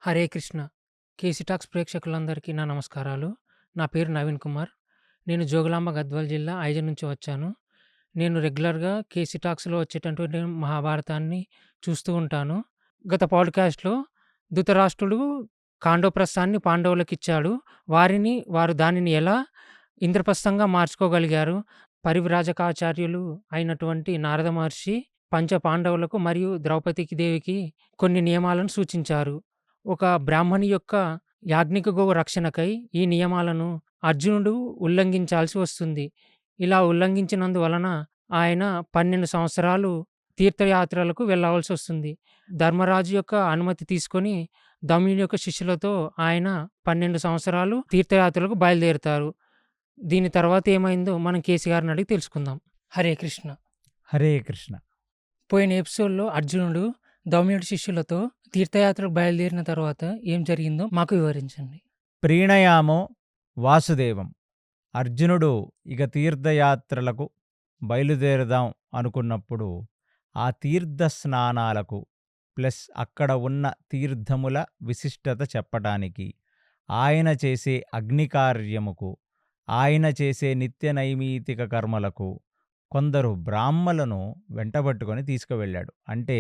Hare Krishna. KC talks ప్రేక్షకులందరికీ నా నమస్కారాలు. నా పేరు నవీన్ కుమార్. నేను జోగులాంబ గద్వాల జిల్లా ఐజల్ నుంచి వచ్చాను. నేను రెగ్యులర్‌గా కేసీ టాక్స్‌లో వచ్చేటటువంటి మహాభారతాన్ని చూస్తూ ఉంటాను. గత పాడ్‌కాస్ట్‌లో ధృతరాష్ట్రుడు ఖాండవప్రస్థాన్ని పాండవులకిచ్చాడు. వారు దానిని ఎలా ఇంద్రప్రస్థంగా మార్చుకోగలిగారు. పరివ్రాజకాచార్యులు అయినటువంటి నారద మహర్షి పంచ పాండవులకు మరియు ద్రౌపదికి దేవికి కొన్ని నియమాలను సూచించారు. ఒక బ్రాహ్మణి యొక్క యాజ్ఞిక గోవు రక్షణకై ఈ నియమాలను అర్జునుడు ఉల్లంఘించాల్సి వస్తుంది. ఇలా ఉల్లంఘించినందువలన ఆయన 12 సంవత్సరాలు తీర్థయాత్రలకు వెళ్ళవలసొస్తుంది. ధర్మరాజు యొక్క అనుమతి తీసుకొని ధౌమ్యుని యొక్క శిష్యులతో ఆయన 12 సంవత్సరాలు తీర్థయాత్రలకు బయలుదేరుతారు. దీని తర్వాత ఏమైందో మనం కేసీ గారిని అడిగి తెలుసుకుందాం. హరే కృష్ణ. హరే కృష్ణ. పోయిన ఎపిసోడ్‌లో అర్జునుడు ధౌమ్యుడి శిష్యులతో తీర్థయాత్రకు బయలుదేరిన తర్వాత ఏం జరిగిందో మాకు వివరించండి. ప్రీణయామో వాసుదేవం. అర్జునుడు ఇక తీర్థయాత్రలకు బయలుదేరదాం అనుకున్నప్పుడు ఆ తీర్థ స్నానాలకు ప్లస్ అక్కడ ఉన్న తీర్థముల విశిష్టత చెప్పటానికి, ఆయన చేసే అగ్నికార్యముకు, ఆయన చేసే నిత్య నైమితిక కర్మలకు కొందరు బ్రాహ్మలను వెంటబట్టుకొని తీసుకువెళ్ళాడు. అంటే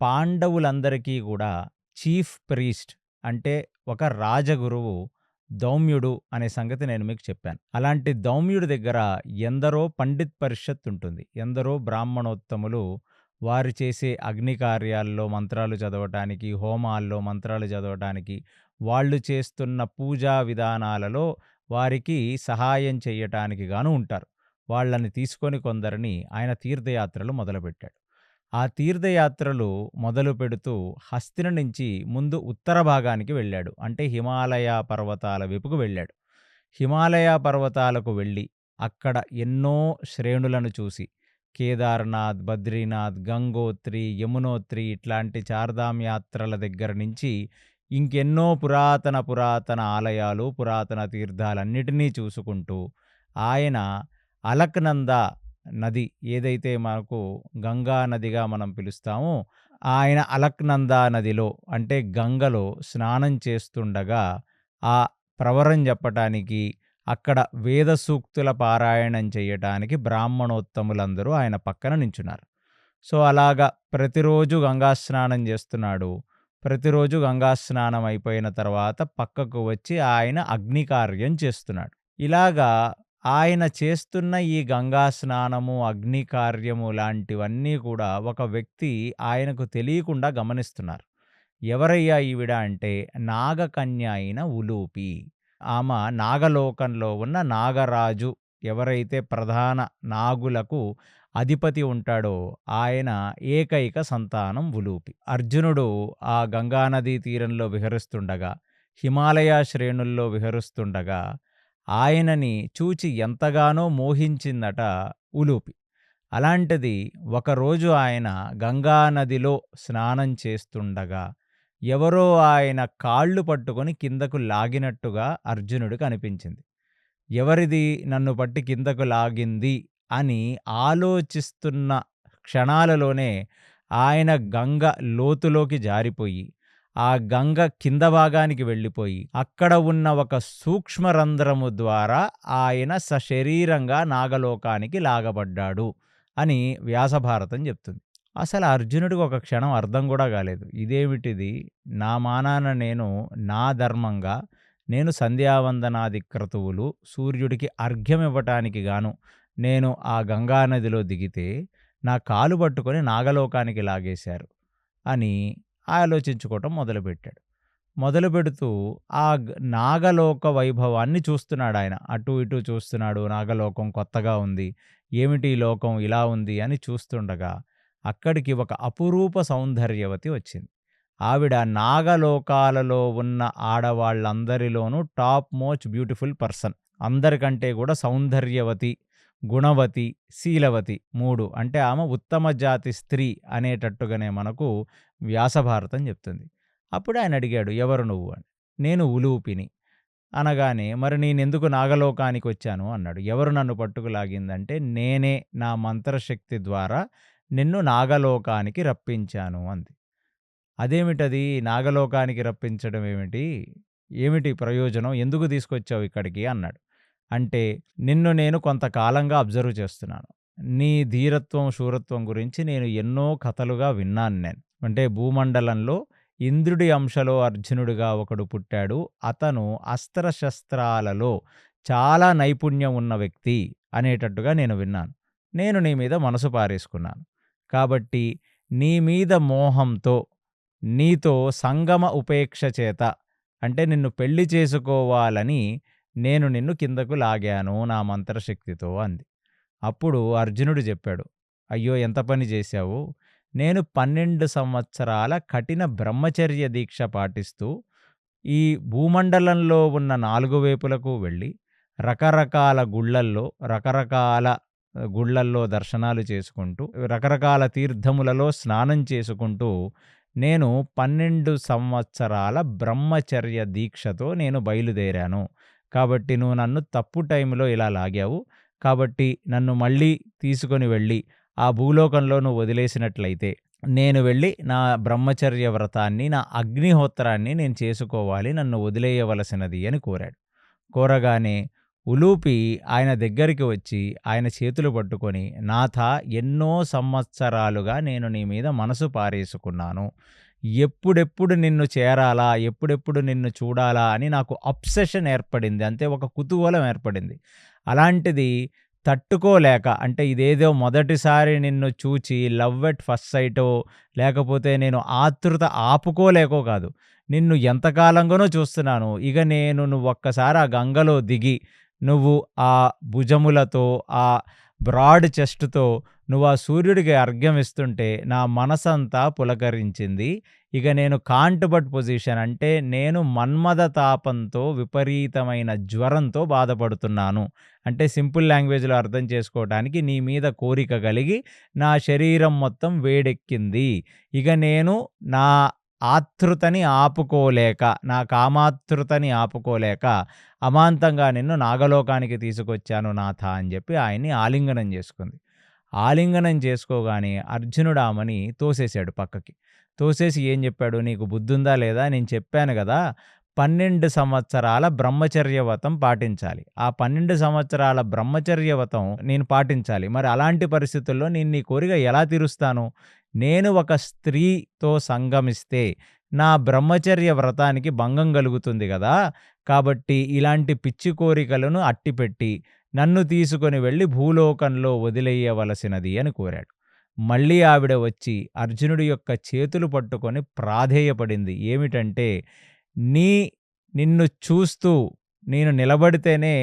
పాండవులందరికీ కూడా చీఫ్ ప్రీస్ట్ అంటే ఒక రాజగురువు ధౌమ్యుడు అనే సంగతి నేను మీకు చెప్పాను. అలాంటి ధౌమ్యుడి దగ్గర ఎందరో పండిత్ పరిషత్ ఉంటుంది. ఎందరో బ్రాహ్మణోత్తములు వారు చేసే అగ్ని కార్యాల్లో మంత్రాలు చదవటానికి, హోమాల్లో మంత్రాలు చదవటానికి, వాళ్ళు చేస్తున్న పూజా విధానాలలో వారికి సహాయం చేయటానికి గాను ఉంటారు. వాళ్ళని తీసుకొని కొందరిని ఆయన తీర్థయాత్రలు మొదలుపెట్టాడు. ఆ తీర్థయాత్రలు మొదలు పెడుతూ హస్తిన నుంచి ముందు ఉత్తర భాగానికి వెళ్ళాడు. అంటే హిమాలయ పర్వతాల వైపుకు వెళ్ళాడు. హిమాలయ పర్వతాలకు వెళ్ళి అక్కడ ఎన్నో శ్రేణులను చూసి కేదార్నాథ్, బద్రీనాథ్, గంగోత్రి, యమునోత్రి ఇట్లాంటి చార్ధామ్ యాత్రల దగ్గర నుంచి ఇంకెన్నో పురాతన ఆలయాలు, పురాతన తీర్థాలన్నిటినీ చూసుకుంటూ ఆయన అలక్నందా నది ఏదైతే మనకు గంగా నదిగా మనం పిలుస్తామో, ఆయన అలక్నందా నదిలో అంటే గంగలో స్నానం చేస్తుండగా ఆ ప్రవరం చెప్పటానికి, అక్కడ వేద సూక్తుల పారాయణం చేయటానికి బ్రాహ్మణోత్తములందరూ ఆయన పక్కన నించున్నారు. సో అలాగా ప్రతిరోజు గంగా స్నానం చేస్తున్నాడు. ప్రతిరోజు గంగా స్నానం అయిపోయిన తర్వాత పక్కకు వచ్చి ఆయన అగ్నికార్యం చేస్తున్నాడు. ఇలాగా ఆయన చేస్తున్న ఈ గంగా స్నానము, అగ్ని కార్యము లాంటివన్నీ కూడా ఒక వ్యక్తి ఆయనకు తెలియకుండా గమనిస్తున్నారు. ఎవరయ్యా ఈవిడ అంటే నాగకన్య అయిన ఉలూపి. ఆమె నాగలోకంలో ఉన్న నాగరాజు ఎవరైతే ప్రధాన నాగులకు అధిపతి ఉంటాడో ఆయన ఏకైక సంతానం ఉలూపి. అర్జునుడు ఆ గంగానదీ తీరంలో విహరిస్తుండగా, హిమాలయ శ్రేణుల్లో విహరిస్తుండగా ఆయనని చూచి ఎంతగానో మోహించిందట ఉలూపి. అలాంటిది ఒకరోజు ఆయన గంగానదిలో స్నానం చేస్తుండగా ఎవరో ఆయన కాళ్ళు పట్టుకొని కిందకు లాగినట్టుగా అర్జునుడికి అనిపించింది. ఎవరిది నన్ను పట్టి కిందకు లాగింది అని ఆలోచిస్తున్న క్షణాలలోనే ఆయన గంగ లోతులోకి జారిపోయి, ఆ గంగ కింద భాగానికి వెళ్ళిపోయి, అక్కడ ఉన్న ఒక సూక్ష్మరంధ్రము ద్వారా ఆయన సశరీరంగా నాగలోకానికి లాగబడ్డాడు అని వ్యాసభారతం చెప్తుంది. అసలు అర్జునుడికి ఒక క్షణం అర్థం కూడా కాలేదు. ఇదేమిటిది? నా మానాన నేను నా ధర్మంగా నేను సంధ్యావందనాది క్రతువులు సూర్యుడికి అర్ఘ్యం ఇవ్వటానికి గాను నేను ఆ గంగానదిలో దిగితే నా కాలు పట్టుకొని నాగలోకానికి లాగేశారు అని ఆలోచించుకోవటం మొదలుపెట్టాడు. మొదలుపెడుతూ ఆ నాగలోక వైభవాన్ని చూస్తున్నాడు ఆయన. అటు ఇటు చూస్తున్నాడు. నాగలోకం కొత్తగా ఉంది. ఏమిటి ఈ లోకం ఇలా ఉంది అని చూస్తుండగా అక్కడికి ఒక అపురూప సౌందర్యవతి వచ్చింది. ఆవిడ నాగలోకాలలో ఉన్న ఆడవాళ్ళందరిలోనూ టాప్ మోస్ట్ బ్యూటిఫుల్ పర్సన్. అందరికంటే కూడా సౌందర్యవతి, గుణవతి, శీలవతి 3 అంటే ఆమె ఉత్తమ జాతి స్త్రీ అనేటట్టుగానే మనకు వ్యాసభారతం చెప్తుంది. అప్పుడు ఆయన అడిగాడు, ఎవరు నువ్వు అని. నేను ఉలూపిని అనగానే, మరి నేనెందుకు నాగలోకానికి వచ్చాను అన్నాడు. ఎవరు నన్ను పట్టుకులాగిందంటే నేనే నా మంత్రశక్తి ద్వారా నిన్ను నాగలోకానికి రప్పించాను అంది. అదేమిటది నాగలోకానికి రప్పించడం ఏమిటి? ఏమిటి ప్రయోజనం? ఎందుకు తీసుకొచ్చావు ఇక్కడికి అన్నాడు. అంటే నిన్ను నేను కొంతకాలంగా అబ్జర్వ్ చేస్తున్నాను. నీ ధీరత్వం, శూరత్వం గురించి నేను ఎన్నో కథలుగా విన్నాను నేను. అంటే భూమండలంలో ఇంద్రుడి అంశలో అర్జునుడిగా ఒకడు పుట్టాడు. అతను అస్త్రశస్త్రాలలో చాలా నైపుణ్యం ఉన్న వ్యక్తి అనేటట్టుగా నేను విన్నాను. నేను నీ మీద మనసు పారేసుకున్నాను. కాబట్టి నీ మీద మోహంతో, నీతో సంగమ ఉపేక్ష చేత అంటే నిన్ను పెళ్లి చేసుకోవాలని నేను నిన్ను కిందకు లాగాను నా మంత్రశక్తితో అంది. అప్పుడు అర్జునుడు చెప్పాడు, అయ్యో ఎంత పని చేశావు, నేను 12 సంవత్సరాల కఠిన బ్రహ్మచర్య దీక్ష పాటిస్తూ ఈ భూమండలంలో ఉన్న 4 వైపులకు వెళ్ళి రకరకాల గుళ్ళల్లో రకరకాల గుళ్ళల్లో దర్శనాలు చేసుకుంటూ రకరకాల తీర్థములలో స్నానం చేసుకుంటూ నేను 12 సంవత్సరాల బ్రహ్మచర్య దీక్షతో నేను బయలుదేరాను. కాబట్టి నువ్వు నన్ను తప్పు టైంలో ఇలా లాగావు. కాబట్టి నన్ను మళ్ళీ తీసుకొని వెళ్ళి ఆ భూలోకంలో నువ్వు వదిలేసినట్లయితే నేను వెళ్ళి నా బ్రహ్మచర్య వ్రతాన్ని, నా అగ్నిహోత్రాన్ని నేను చేసుకోవాలి. నన్ను వదిలేయవలసినది అని కోరాడు. కోరగానే ఉలూపి ఆయన దగ్గరికి వచ్చి ఆయన చేతులు పట్టుకొని, నాథా, ఎన్నో సంవత్సరాలుగా నేను నీ మీద మనసు పారేసుకున్నాను. ఎప్పుడెప్పుడు నిన్ను చేరాలా, ఎప్పుడెప్పుడు నిన్ను చూడాలా అని నాకు అబ్సెషన్ ఏర్పడింది. అంటే ఒక కుతూహలం ఏర్పడింది. అలాంటిది తట్టుకోలేక, అంటే ఇదేదో మొదటిసారి నిన్ను చూచి లవ్ ఎట్ ఫస్ట్ సైటో లేకపోతే నేను ఆతృత ఆపుకోలేకో కాదు. నిన్ను ఎంతకాలంగానో చూస్తున్నాను. ఇక నువ్వు ఒక్కసారి ఆ గంగలో దిగి నువ్వు ఆ భుజములతో, ఆ బ్రాడ్ చెస్ట్‌తో నువ్వు ఆ సూర్యుడికి అర్ఘ్యం ఇస్తుంటే నా మనసంతా పులకరించింది. ఇక నేను కాంట్ బట్ పొజిషన్, అంటే నేను మన్మథ తాపంతో విపరీతమైన జ్వరంతో బాధపడుతున్నాను. అంటే సింపుల్ లాంగ్వేజ్‌లో అర్థం చేసుకోవటానికి, నీ మీద కోరిక కలిగి నా శరీరం మొత్తం వేడెక్కింది. ఇక నేను నా ఆతృతని ఆపుకోలేక, నా కామాతృతని ఆపుకోలేక అమాంతంగా నిన్ను నాగలోకానికి తీసుకొచ్చాను నాథ అని చెప్పి ఆయన్ని ఆలింగనం చేసుకుంది. ఆలింగనం చేసుకోగానే అర్జునుడు ఆమెని తోసేశాడు పక్కకి. తోసేసి ఏం చెప్పాడు, నీకు బుద్ధుందా లేదా? నేను చెప్పాను కదా, 12 సంవత్సరాల బ్రహ్మచర్య వ్రతం పాటించాలి. ఆ 12 సంవత్సరాల బ్రహ్మచర్య వ్రతం నేను పాటించాలి. మరి అలాంటి పరిస్థితుల్లో నేను నీ కోరిక ఎలా తీరుస్తాను? నేను ఒక స్త్రీతో సంగమిస్తే నా బ్రహ్మచర్య వ్రతానికి భంగం కలుగుతుంది కదా. కాబట్టి ఇలాంటి పిచ్చి కోరికలను అట్టిపెట్టి నన్ను తీసుకొని వెళ్ళి భూలోకంలో వదిలేయవలసినది అని కోరాడు. మళ్ళీ ఆవిడ వచ్చి అర్జునుడి యొక్క చేతులు పట్టుకొని ప్రాధేయపడింది. ఏమిటంటే, నిన్ను చూస్తూ నేను నిలబడితేనే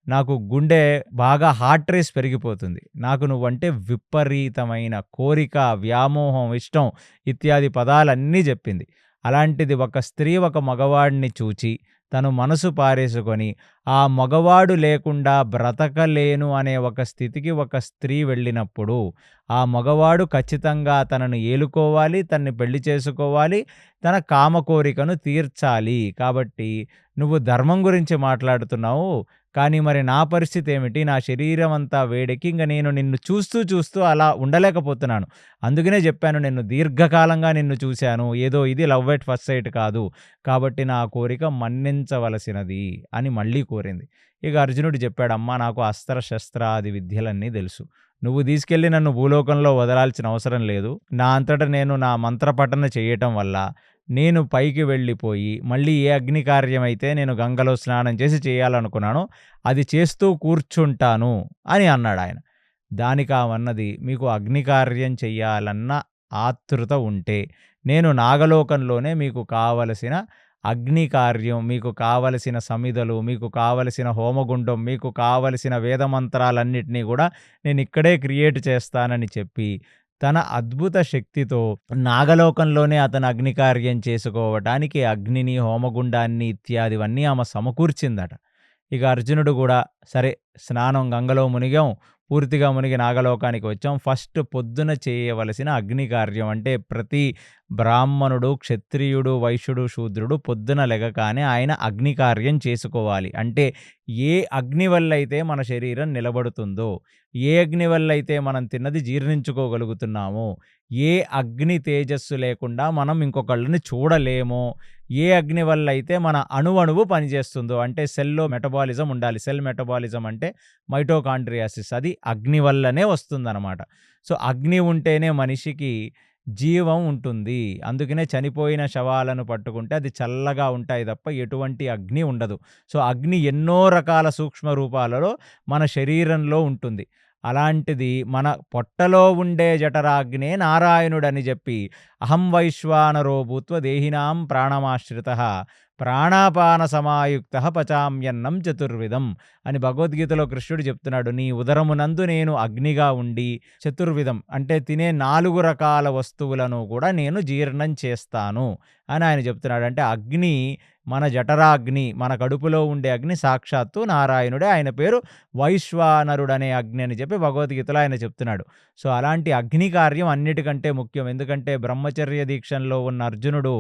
నాకు గుండె బాగా హార్ట్ రేస్ పెరిగిపోతుంది. నాకు నువ్వంటే విపరీతమైన కోరిక, వ్యామోహం, ఇష్టం ఇత్యాది పదాలన్నీ చెప్పింది. అలాంటిది ఒక స్త్రీ ఒక మగవాడిని చూచి తను మనసు పారేసుకొని ఆ మగవాడు లేకుండా బ్రతకలేను అనే ఒక స్థితికి ఒక స్త్రీ వెళ్ళినప్పుడు ఆ మగవాడు ఖచ్చితంగా తనను ఏలుకోవాలి, తన్ని పెళ్లి చేసుకోవాలి, తన కామ కోరికను తీర్చాలి. కాబట్టి నువ్వు ధర్మం గురించి మాట్లాడుతున్నావు, కానీ మరి నా పరిస్థితి ఏమిటి? నా శరీరం అంతా వేడెక్కి ఇంక నేను నిన్ను చూస్తూ చూస్తూ అలా ఉండలేకపోతున్నాను. అందుకనే చెప్పాను, నిన్ను దీర్ఘకాలంగా నిన్ను చూశాను, ఏదో ఇది లవ్ ఎట్ ఫస్ట్ సైట్ కాదు. కాబట్టి నా కోరిక మన్నించవలసినది అని మళ్ళీ కోరింది. ఇక అర్జునుడు చెప్పాడు, అమ్మా, నాకు అస్త్ర శస్త్రాది విద్యలన్నీ తెలుసు. నువ్వు తీసుకెళ్ళి నన్ను భూలోకంలో వదలాల్సిన అవసరం లేదు. నా అంతటా నేను నా మంత్రపఠన చేయటం వల్ల నేను పైకి వెళ్ళిపోయి మళ్ళీ ఏ అగ్ని కార్యమైతే నేను గంగలో స్నానం చేసి చేయాలనుకున్నానో అది చేస్తూ కూర్చుంటాను అని అన్నాడు ఆయన. దానికి ఆమన్నది, మీకు అగ్నికార్యం చెయ్యాలన్న ఆతృత ఉంటే నేను నాగలోకంలోనే మీకు కావలసిన అగ్ని కార్యం, మీకు కావలసిన సమిధలు, మీకు కావలసిన హోమగుండం, మీకు కావలసిన వేదమంత్రాలన్నిటినీ కూడా నేను ఇక్కడే క్రియేట్ చేస్తానని చెప్పి తన అద్భుత శక్తితో నాగలోకంలోనే అతను అగ్నికార్యం చేసుకోవటానికి అగ్నిని, హోమగుండాన్ని ఇత్యాదివన్నీ ఆమె సమకూర్చిందట. ఇక అర్జునుడు కూడా సరే, స్నానం గంగలో మునిగాం, పూర్తిగా మునిగి నాగలోకానికి వచ్చాం. ఫస్ట్ పొద్దున చేయవలసిన అగ్ని కార్యం, అంటే ప్రతి బ్రాహ్మణుడు, క్షత్రియుడు, వైశ్యుడు, శూద్రుడు పొద్దున లెగగానే ఆయన అగ్ని కార్యం చేసుకోవాలి. అంటే ఏ అగ్ని వల్లైతే మన శరీరం నిలబడుతుందో, ఏ అగ్ని వల్లైతే మనం తిన్నది జీర్ణించుకోగలుగుతున్నామో, ఏ అగ్ని తేజస్సు లేకుండా మనం ఇంకొకళ్ళని చూడలేమో, ఏ అగ్ని వల్లైతే మన అణువణువు పనిచేస్తుందో, అంటే సెల్‌లో మెటబాలిజం ఉండాలి. సెల్ మెటబాలిజం అంటే మైటోకాండ్రియాసిస్, అది అగ్ని వల్లనే వస్తుందనమాట. సో, అగ్ని ఉంటేనే మనిషికి జీవం ఉంటుంది. అందుకనే చనిపోయిన శవాలను పట్టుకుంటే అది చల్లగా ఉంటాయి తప్ప ఎటువంటి అగ్ని ఉండదు. సో, అగ్ని ఎన్నో రకాల సూక్ష్మ రూపాలలో మన శరీరంలో ఉంటుంది. అలాంటిది మన పొట్టలో ఉండే జఠరాగ్నే నారాయణుడని జెప్పి, అహం వైశ్వానరో భూత్వ దేహినాం ప్రాణమాశ్రితః ప్రాణాపాన సమాయుక్తః పచామ్యన్నం చతుర్విధం అని భగవద్గీతలో కృష్ణుడు చెప్తున్నాడు. నీ ఉదరమునందు నేను అగ్నిగా ఉండి చతుర్విధం అంటే తినే 4 రకాల వస్తువులను కూడా నేను జీర్ణం చేస్తాను అని ఆయన చెప్తున్నాడు. అంటే అగ్ని మన జఠరాగ్ని, మన కడుపులో ఉండే అగ్ని సాక్షాత్తు నారాయణుడే. ఆయన పేరు వైశ్వానరుడనే అగ్ని అని చెప్పి భగవద్గీతలో ఆయన చెప్తున్నాడు. సో, అలాంటి అగ్ని కార్యం అన్నిటికంటే ముఖ్యం. ఎందుకంటే బ్రహ్మచర్య దీక్షంలో ఉన్న అర్జునుడు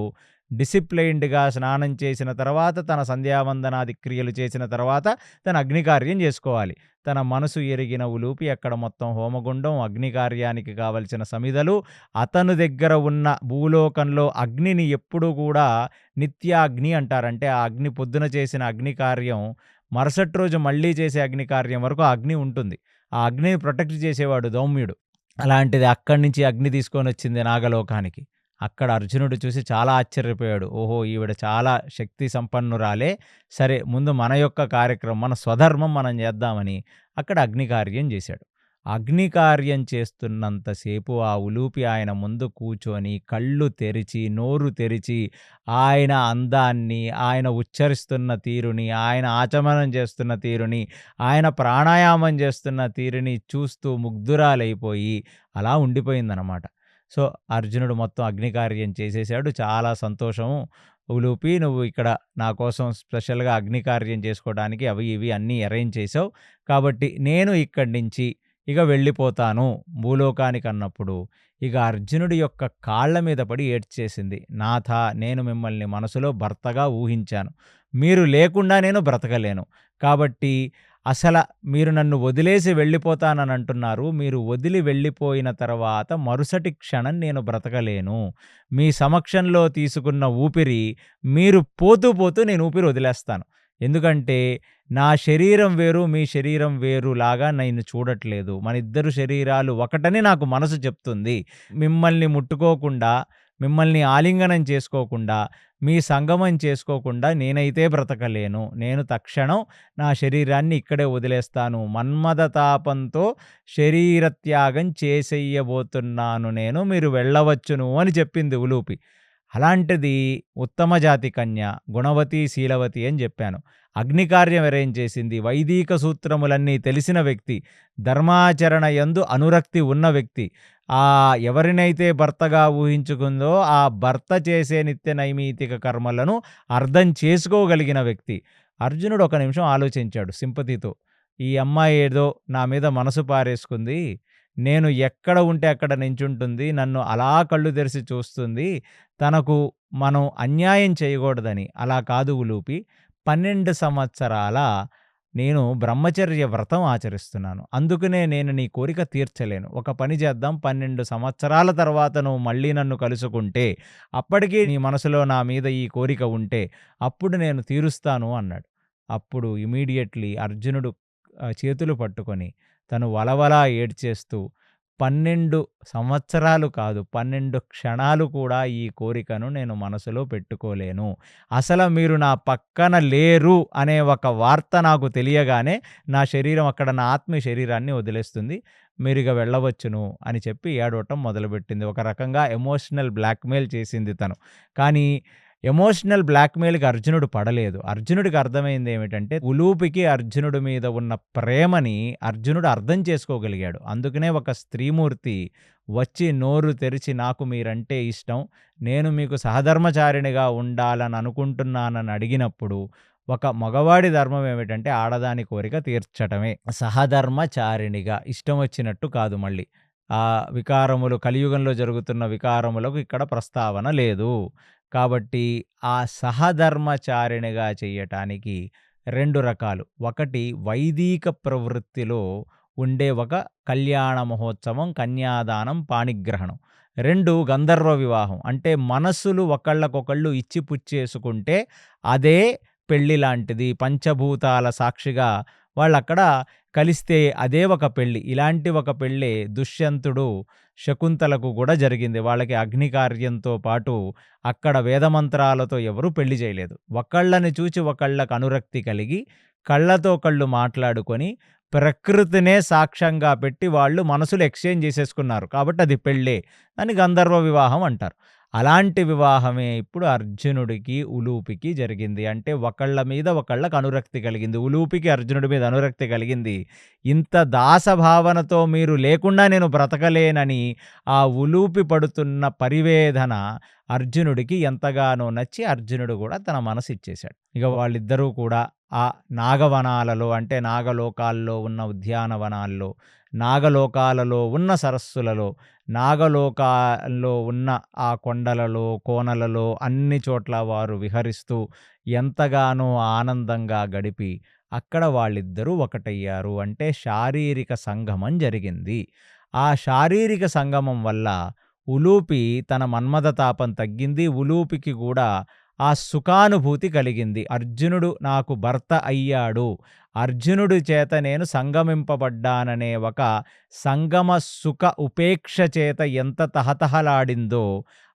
డిసిప్లైన్డ్‌గా స్నానం చేసిన తర్వాత, తన సంధ్యావందనాది క్రియలు చేసిన తర్వాత తన అగ్ని కార్యం జేసుకోవాలి. తన మనసు ఎరిగిన ఉలూపి అక్కడ మొత్తం హోమగుండం, అగ్ని కార్యానికి కావలసిన సమిధలు, అతను దగ్గర ఉన్న భూలోకంలో అగ్నిని ఎప్పుడూ కూడా నిత్యాగ్ని అంటారు. అంటే ఆ అగ్ని పొద్దున చేసిన అగ్ని కార్యం మరుసటి రోజు మళ్ళీ చేసే అగ్ని కార్యం వరకు ఆ అగ్ని ఉంటుంది. ఆ అగ్నిని ప్రొటెక్ట్ చేసేవాడు ధౌమ్యుడు. అలాంటిది అక్కడి నుంచి అగ్ని తీసుకొనొచ్చింది నాగలోకానికి. అక్కడ అర్జునుడు చూసి చాలా ఆశ్చర్యపోయాడు. ఓహో! ఈవిడ చాలా శక్తి సంపన్నురాలే. సరే, ముందు మన యొక్క కార్యక్రమం, మన స్వధర్మం మనం చేద్దామని అక్కడ అగ్ని కార్యం చేశాడు. అగ్ని కార్యం చేస్తున్నంత సేపు ఆ ఉలూపి ఆయన ముందు కూర్చొని, కళ్ళు తెరిచి, నోరు తెరిచి, ఆయన అందాన్ని, ఆయన ఉచ్చరిస్తున్న తీరుని, ఆయన ఆచమనం చేస్తున్న తీరుని, ఆయన ప్రాణాయామం చేస్తున్న తీరుని చూస్తూ ముగ్ధురాలైపోయి అలా ఉండిపోయిందనమాట. సో, అర్జునుడు మొత్తం అగ్నికార్యం చేసేసాడు. చాలా సంతోషం. ఉలూపి, నువ్వు ఇక్కడ నా కోసం స్పెషల్‌గా అగ్నికార్యం చేసుకోవడానికి అవి ఇవి అన్నీ అరేంజ్ చేసావు. కాబట్టి నేను ఇక్కడి నుంచి ఇక వెళ్ళిపోతాను భూలోకానికన్నప్పుడు, ఇక అర్జునుడి యొక్క కాళ్ళ మీద పడి ఏడ్చేసింది. నాథా, నేను మిమ్మల్ని మనసులో భర్తగా ఊహించాను. మీరు లేకుండా నేను బ్రతకలేను. కాబట్టి మీరు నన్ను వదిలేసి వెళ్ళిపోతానని అంటున్నారు. మీరు వదిలి వెళ్ళిపోయిన తర్వాత మరుసటి క్షణం నేను బ్రతకలేను. మీ సమక్షంలో తీసుకున్న ఊపిరి, మీరు పోతూ పోతూ నేను ఊపిరి వదిలేస్తాను. ఎందుకంటే నా శరీరం వేరు, మీ శరీరం వేరులాగా నేను చూడట్లేదు. మనిద్దరు శరీరాలు ఒకటని నాకు మనసు చెప్తుంది. మిమ్మల్ని ముట్టుకోకుండా, మిమ్మల్ని ఆలింగనం చేసుకోకుండా, మీ సంగమం చేసుకోకుండా నేనైతే బ్రతకలేను. నేను తక్షణం నా శరీరాన్ని ఇక్కడే వదిలేస్తాను. మన్మథతాపంతో శరీరత్యాగం చేసెయ్యబోతున్నాను నేను. మీరు వెళ్ళవచ్చును అని చెప్పింది ఉలూపి. అలాంటిది ఉత్తమ జాతి కన్య, గుణవతి, శీలవతి అని చెప్పాను. అగ్నికార్యం అరేంజ్ చేసింది. వైదిక సూత్రములన్నీ తెలిసిన వ్యక్తి, ధర్మాచరణ యందు అనురక్తి ఉన్న వ్యక్తి, ఎవరినైతే భర్తగా ఊహించుకుందో ఆ భర్త చేసే నిత్య నైమితిక కర్మలను అర్థం చేసుకోగలిగిన వ్యక్తి. అర్జునుడు ఒక నిమిషం ఆలోచించాడు సింపతితో. ఈ అమ్మాయి ఏదో నా మీద మనసు పారేసుకుంది. నేను ఎక్కడ ఉంటే అక్కడ నించుంటుంది. నన్ను అలా కళ్ళు తెరిసి చూస్తుంది. తనకు మనం అన్యాయం చేయకూడదని. అలా కాదు ఉలూపి, 12 సంవత్సరాల నేను బ్రహ్మచర్య వ్రతం ఆచరిస్తున్నాను. అందుకనే నేను నీ కోరిక తీర్చలేను. ఒక పని చేద్దాం, 12 సంవత్సరాల తర్వాత నువ్వు మళ్ళీ నన్ను కలుసుకుంటే, అప్పటికి నీ మనసులో నా మీద ఈ కోరిక ఉంటే, అప్పుడు నేను తీరుస్తాను అన్నాడు. అప్పుడు ఇమ్మీడియేట్‌లీ అర్జునుడు చేతులు పట్టుకొని తను వలవలా ఏడ్చేస్తూ, 12 సంవత్సరాలు కాదు, 12 క్షణాలు కూడా ఈ కోరికను నేను మనసులో పెట్టుకోలేను. మీరు నా పక్కన లేరు అనే ఒక వార్త నాకు తెలియగానే నా శరీరం అక్కడ, నా ఆత్మ శరీరాన్ని వదిలేస్తుంది. మీరిక వెళ్ళవచ్చును అని చెప్పి ఏడవటం మొదలుపెట్టింది. ఒక రకంగా ఎమోషనల్ బ్లాక్‌మెయిల్ చేసింది తను. కానీ ఎమోషనల్ బ్లాక్‌మెయిల్‌కి అర్జునుడు పడలేదు. అర్జునుడికి అర్థమైంది ఏమిటంటే, ఉలూపికి అర్జునుడి మీద ఉన్న ప్రేమని అర్జునుడు అర్థం చేసుకోగలిగాడు. అందుకనే ఒక స్త్రీమూర్తి వచ్చి నోరు తెరిచి, నాకు మీరంటే ఇష్టం, నేను మీకు సహధర్మచారిణిగా ఉండాలని అనుకుంటున్నానని అడిగినప్పుడు, ఒక మగవాడి ధర్మం ఏమిటంటే ఆడదాని కోరిక తీర్చటమే. సహధర్మచారిణిగా, ఇష్టం వచ్చినట్టు కాదు మళ్ళీ. వికారములు కలియుగంలో జరుగుతున్న వికారములకు ఇక్కడ ప్రస్తావన లేదు. కాబట్టి ఆ సహధర్మచారిణిగా చెయ్యటానికి 2 రకాలు. ఒకటి వైదీక ప్రవృత్తిలో ఉండే ఒక కళ్యాణ మహోత్సవం, కన్యాదానం, పాణిగ్రహణం. 2 గంధర్వ వివాహం. అంటే మనస్సులు ఒకళ్ళకొకళ్ళు ఇచ్చి పుచ్చేసుకుంటే అదే పెళ్లి లాంటిది. పంచభూతాల సాక్షిగా వాళ్ళక్కడ కలిస్తే అదే ఒక పెళ్లి. ఇలాంటి ఒక పెళ్ళే దుష్యంతుడు, శకుంతలకు కూడా జరిగింది. వాళ్ళకి అగ్ని కార్యంతో పాటు అక్కడ వేదమంత్రాలతో ఎవరు పెళ్లి చేయలేదు. ఒకళ్ళని చూచి ఒకళ్ళకి అనురక్తి కలిగి కళ్ళతో కళ్ళు మాట్లాడుకొని ప్రకృతినే సాక్ష్యంగా పెట్టి వాళ్ళు మనసులు ఎక్స్చేంజ్ చేసేసుకున్నారు. కాబట్టి అది పెళ్ళే. దాన్ని గంధర్వ వివాహం అంటారు. అలాంటి వివాహమే ఇప్పుడు అర్జునుడికి, ఉలూపికి జరిగింది. అంటే ఒకళ్ళ మీద ఒకళ్ళకి అనురక్తి కలిగింది. ఉలూపికి అర్జునుడి మీద అనురక్తి కలిగింది. ఇంత దాసభావనతో మీరు లేకుండా నేను బ్రతకలేనని ఆ ఉలూపి పడుతున్న పరివేదన అర్జునుడికి ఎంతగానో నచ్చి అర్జునుడు కూడా తన మనసు ఇచ్చేశాడు. ఇక వాళ్ళిద్దరూ కూడా ఆ నాగవనాలలో అంటే నాగలోకాల్లో ఉన్న ఉద్యానవనాల్లో, నాగలోకాలలో ఉన్న సరస్సులలో, నాగలోకాల్లో ఉన్న ఆ కొండలలో, కోనలలో అన్ని చోట్ల వారు విహరిస్తూ ఎంతగానో ఆనందంగా గడిపి అక్కడ వాళ్ళిద్దరూ ఒకటయ్యారు. అంటే శారీరక సంగమం జరిగింది. ఆ శారీరక సంగమం వల్ల ఉలూపి తన మన్మథ తాపం తగ్గింది. ఉలూపికి కూడా ఆ సుఖానుభూతి కలిగింది. అర్జునుడు నాకు భర్త అయ్యాడు. అర్జునుడి చేత నేను సంగమింపబడ్డాననే ఒక సంగమ సుఖ ఉపేక్ష చేత ఎంత తహతహలాడిందో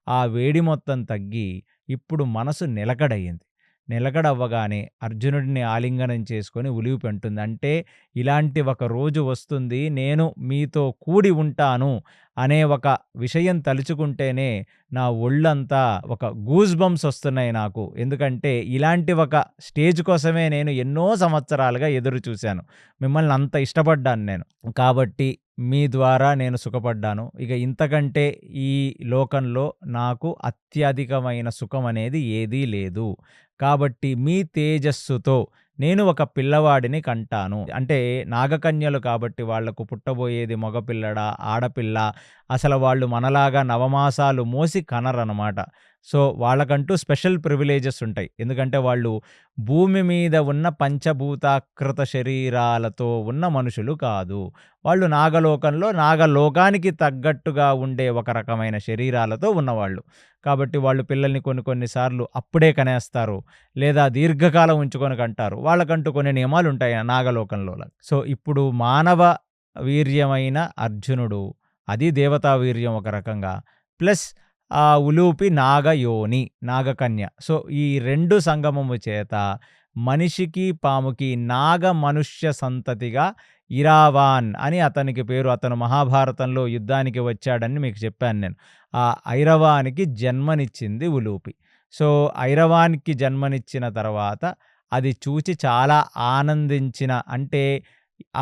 ఆ వేడి మొత్తం తగ్గి ఇప్పుడు మనసు నిలకడయింది. నిలకడవ్వగానే అర్జునుడిని ఆలింగనం చేసుకొని ఉలివి పెంటుంది. అంటే ఇలాంటి ఒక రోజు వస్తుంది, నేను మీతో కూడి ఉంటాను అనే ఒక విషయం తలుచుకుంటేనే నా ఒళ్ళంతా ఒక గూస్ బంప్స్ వస్తున్నాయి నాకు. ఎందుకంటే ఇలాంటి ఒక స్టేజ్ కోసమే నేను ఎన్నో సంవత్సరాలుగా ఎదురు చూశాను. మిమ్మల్ని అంత ఇష్టపడ్డాను నేను. కాబట్టి మీ ద్వారా నేను సుఖపడ్డాను. ఇక ఇంతకంటే ఈ లోకంలో నాకు అత్యధికమైన సుఖం అనేది ఏదీ లేదు. కాబట్టి మీ తేజస్సుతో నేను ఒక పిల్లవాడిని కంటాను. అంటే నాగకన్యలు కాబట్టి వాళ్లకు పుట్టబోయేది మగపిల్లడా, ఆడపిల్ల, అసలు వాళ్ళు మనలాగా నవమాసాలు మోసి కనరనమాట. సో వాళ్ళకంటూ స్పెషల్ ప్రివిలేజెస్ ఉంటాయి. ఎందుకంటే వాళ్ళు భూమి మీద ఉన్న పంచభూతాకృత శరీరాలతో ఉన్న మనుషులు కాదు. వాళ్ళు నాగలోకంలో నాగలోకానికి తగ్గట్టుగా ఉండే ఒక రకమైన శరీరాలతో ఉన్నవాళ్ళు. కాబట్టి వాళ్ళు పిల్లల్ని కొన్ని సార్లు అప్పుడే కనేస్తారు, లేదా దీర్ఘకాలం ఉంచుకొని కంటారు. వాళ్ళకంటూ కొన్ని నియమాలు ఉంటాయి నాగలోకంలో. సో ఇప్పుడు మానవ వీర్యమైన అర్జునుడు, అది దేవతా వీర్యం ఒక రకంగా, ప్లస్ ఆ ఉలూపి నాగయోని, నాగకన్య. సో ఈ 2 సంగమము చేత మనిషికి, పాముకి నాగ మనుష్య సంతతిగా ఇరావాన్ అని అతనికి పేరు. అతను మహాభారతంలో యుద్ధానికి వచ్చాడని మీకు చెప్పాను నేను. ఆ ఐరవానికి జన్మనిచ్చింది ఉలూపి. సో ఐరవానికి జన్మనిచ్చిన తర్వాత అది చూచి చాలా ఆనందించిన, అంటే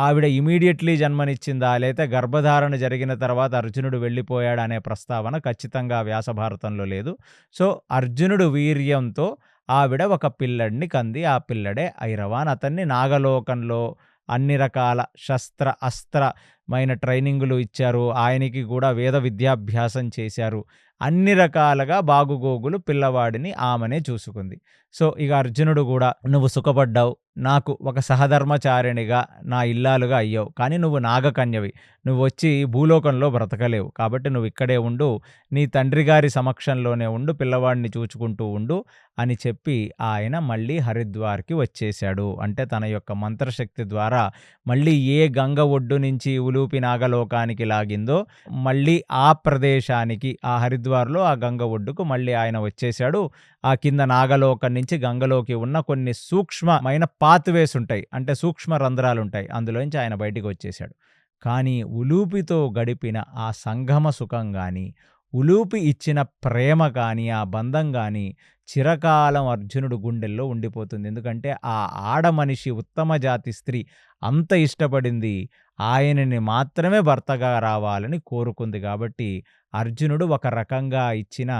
ఆవిడ ఇమీడియట్లీ జన్మనిచ్చిందా, లేతే గర్భధారణ జరిగిన తర్వాత అర్జునుడు వెళ్ళిపోయాడు అనే ప్రస్తావన ఖచ్చితంగా వ్యాసభారతంలో లేదు. సో అర్జునుడు వీర్యంతో ఆవిడ ఒక పిల్లడిని కంది. ఆ పిల్లడే ఐరవాన్. అతన్ని నాగలోకంలో అన్ని రకాల శస్త్ర అస్త్రమైన ట్రైనింగులు ఇచ్చారు. ఆయనకి కూడా వేద విద్యాభ్యాసం చేశారు. అన్ని రకాలుగా బాగుగోగులు పిల్లవాడిని ఆమెనే చూసుకుంది. సో ఇక అర్జునుడు కూడా, నువ్వు సుఖపడ్డావు, నాకు ఒక సహధర్మచారిణిగా నా ఇల్లాలుగా అయ్యావు, కానీ నువ్వు నాగకన్యవి, నువ్వు వచ్చి భూలోకంలో బ్రతకలేవు, కాబట్టి నువ్వు ఇక్కడే ఉండు, నీ తండ్రి గారి సమక్షంలోనే ఉండు, పిల్లవాడిని చూచుకుంటూ ఉండు అని చెప్పి ఆయన మళ్ళీ హరిద్వార్కి వచ్చేశాడు. అంటే తన యొక్క మంత్రశక్తి ద్వారా మళ్ళీ ఏ గంగ ఒడ్డు నుంచి ఉలూపి నాగలోకానికి లాగిందో మళ్ళీ ఆ ప్రదేశానికి, ఆ హరిద్వార్లో ఆ గంగ ఒడ్డుకు మళ్ళీ ఆయన వచ్చేశాడు. ఆ కింద నాగలోకం నుంచి గంగలోకి ఉన్న కొన్ని సూక్ష్మమైన పాత్వేస్ ఉంటాయి, అంటే సూక్ష్మ రంధ్రాలు ఉంటాయి, అందులోంచి ఆయన బయటికి వచ్చేశాడు. కానీ ఉలూపితో గడిపిన ఆ సంగమ సుఖం కానీ, ఉలూపి ఇచ్చిన ప్రేమ కానీ, ఆ బంధం కానీ చిరకాలం అర్జునుడు గుండెల్లో ఉండిపోతుంది. ఎందుకంటే ఆ ఆడమనిషి, ఉత్తమ జాతి స్త్రీ అంత ఇష్టపడింది, ఆయనని మాత్రమే భర్తగా రావాలని కోరుకుంది. కాబట్టి అర్జునుడు ఒక రకంగా ఇచ్చిన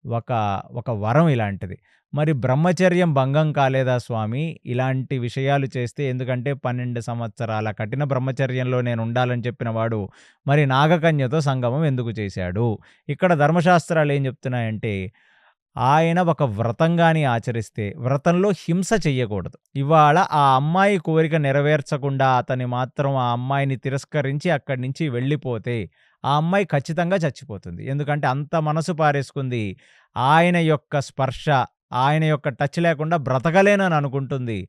ఒక వరం ఇలాంటిది. మరి బ్రహ్మచర్యం భంగం కాలేదా స్వామి ఇలాంటి విషయాలు చేస్తే? ఎందుకంటే 12 సంవత్సరాల కఠిన బ్రహ్మచర్యంలో నేనుండాలని చెప్పిన వాడు, మరి నాగకన్యతో సంగమం ఎందుకు చేశాడు? ఇక్కడ ధర్మశాస్త్రాలు ఏం చెప్తున్నాయంటే, ఆయన ఒక వ్రతం గాని ఆచరిస్తే, వ్రతంలో హింస చెయ్యకూడదు. ఇవాళ ఆ అమ్మాయి కోరిక నెరవేర్చకుండా అతని మాత్రం ఆ అమ్మాయిని తిరస్కరించి అక్కడి నుంచి వెళ్ళిపోతే, ఆ అమ్మాయి ఖచ్చితంగా చచ్చిపోతుంది. ఎందుకంటే అంత మనసు పారేసుకుంది. ఆయన యొక్క స్పర్శ, ఆయన యొక్క టచ్ లేకుండా బ్రతకలేనని అనుకుంటుంది.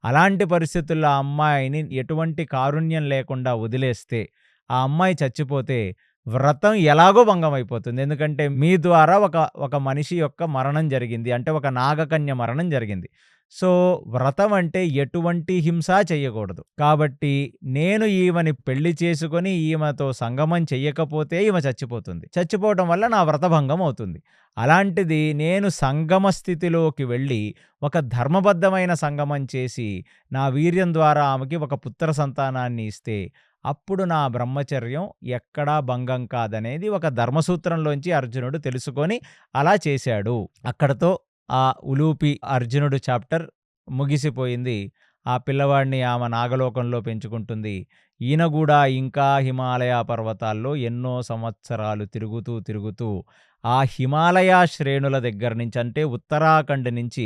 అలాంటి పరిస్థితుల్లో ఆ అమ్మాయిని ఎటువంటి కారుణ్యం లేకుండా వదిలేస్తే, ఆ అమ్మాయి చచ్చిపోతే వ్రతం ఎలాగో భంగమైపోతుంది. ఎందుకంటే మీ ద్వారా ఒక మనిషి యొక్క మరణం జరిగింది. అంటే ఒక నాగకన్య మరణం జరిగింది. సో, వ్రతం అంటే ఎటువంటి హింస చెయ్యకూడదు. కాబట్టి నేను ఈమెని పెళ్లి చేసుకొని ఈమెతో సంగమం చెయ్యకపోతే ఈమె చచ్చిపోతుంది. చచ్చిపోవటం వల్ల నా వ్రతభంగం అవుతుంది. అలాంటిది నేను సంగమ స్థితిలోకి వెళ్ళి ఒక ధర్మబద్ధమైన సంగమం చేసి నా వీర్యం ద్వారా ఆమెకి ఒక పుత్ర సంతానాన్ని ఇస్తే అప్పుడు నా బ్రహ్మచర్యం ఎక్కడా భంగం కాదనేది ఒక ధర్మసూత్రంలోంచి అర్జునుడు తెలుసుకొని అలా చేశాడు. అక్కడతో ఆ ఉలూపి అర్జునుడు చాప్టర్ ముగిసిపోయింది. ఆ పిల్లవాడిని ఆమె నాగలోకంలో పెంచుకుంటుంది. ఈయన గూడా ఇంకా హిమాలయ పర్వతాల్లో ఎన్నో సంవత్సరాలు తిరుగుతూ ఆ హిమాలయ శ్రేణుల దగ్గర నుంచి అంటే ఉత్తరాఖండ్ నుంచి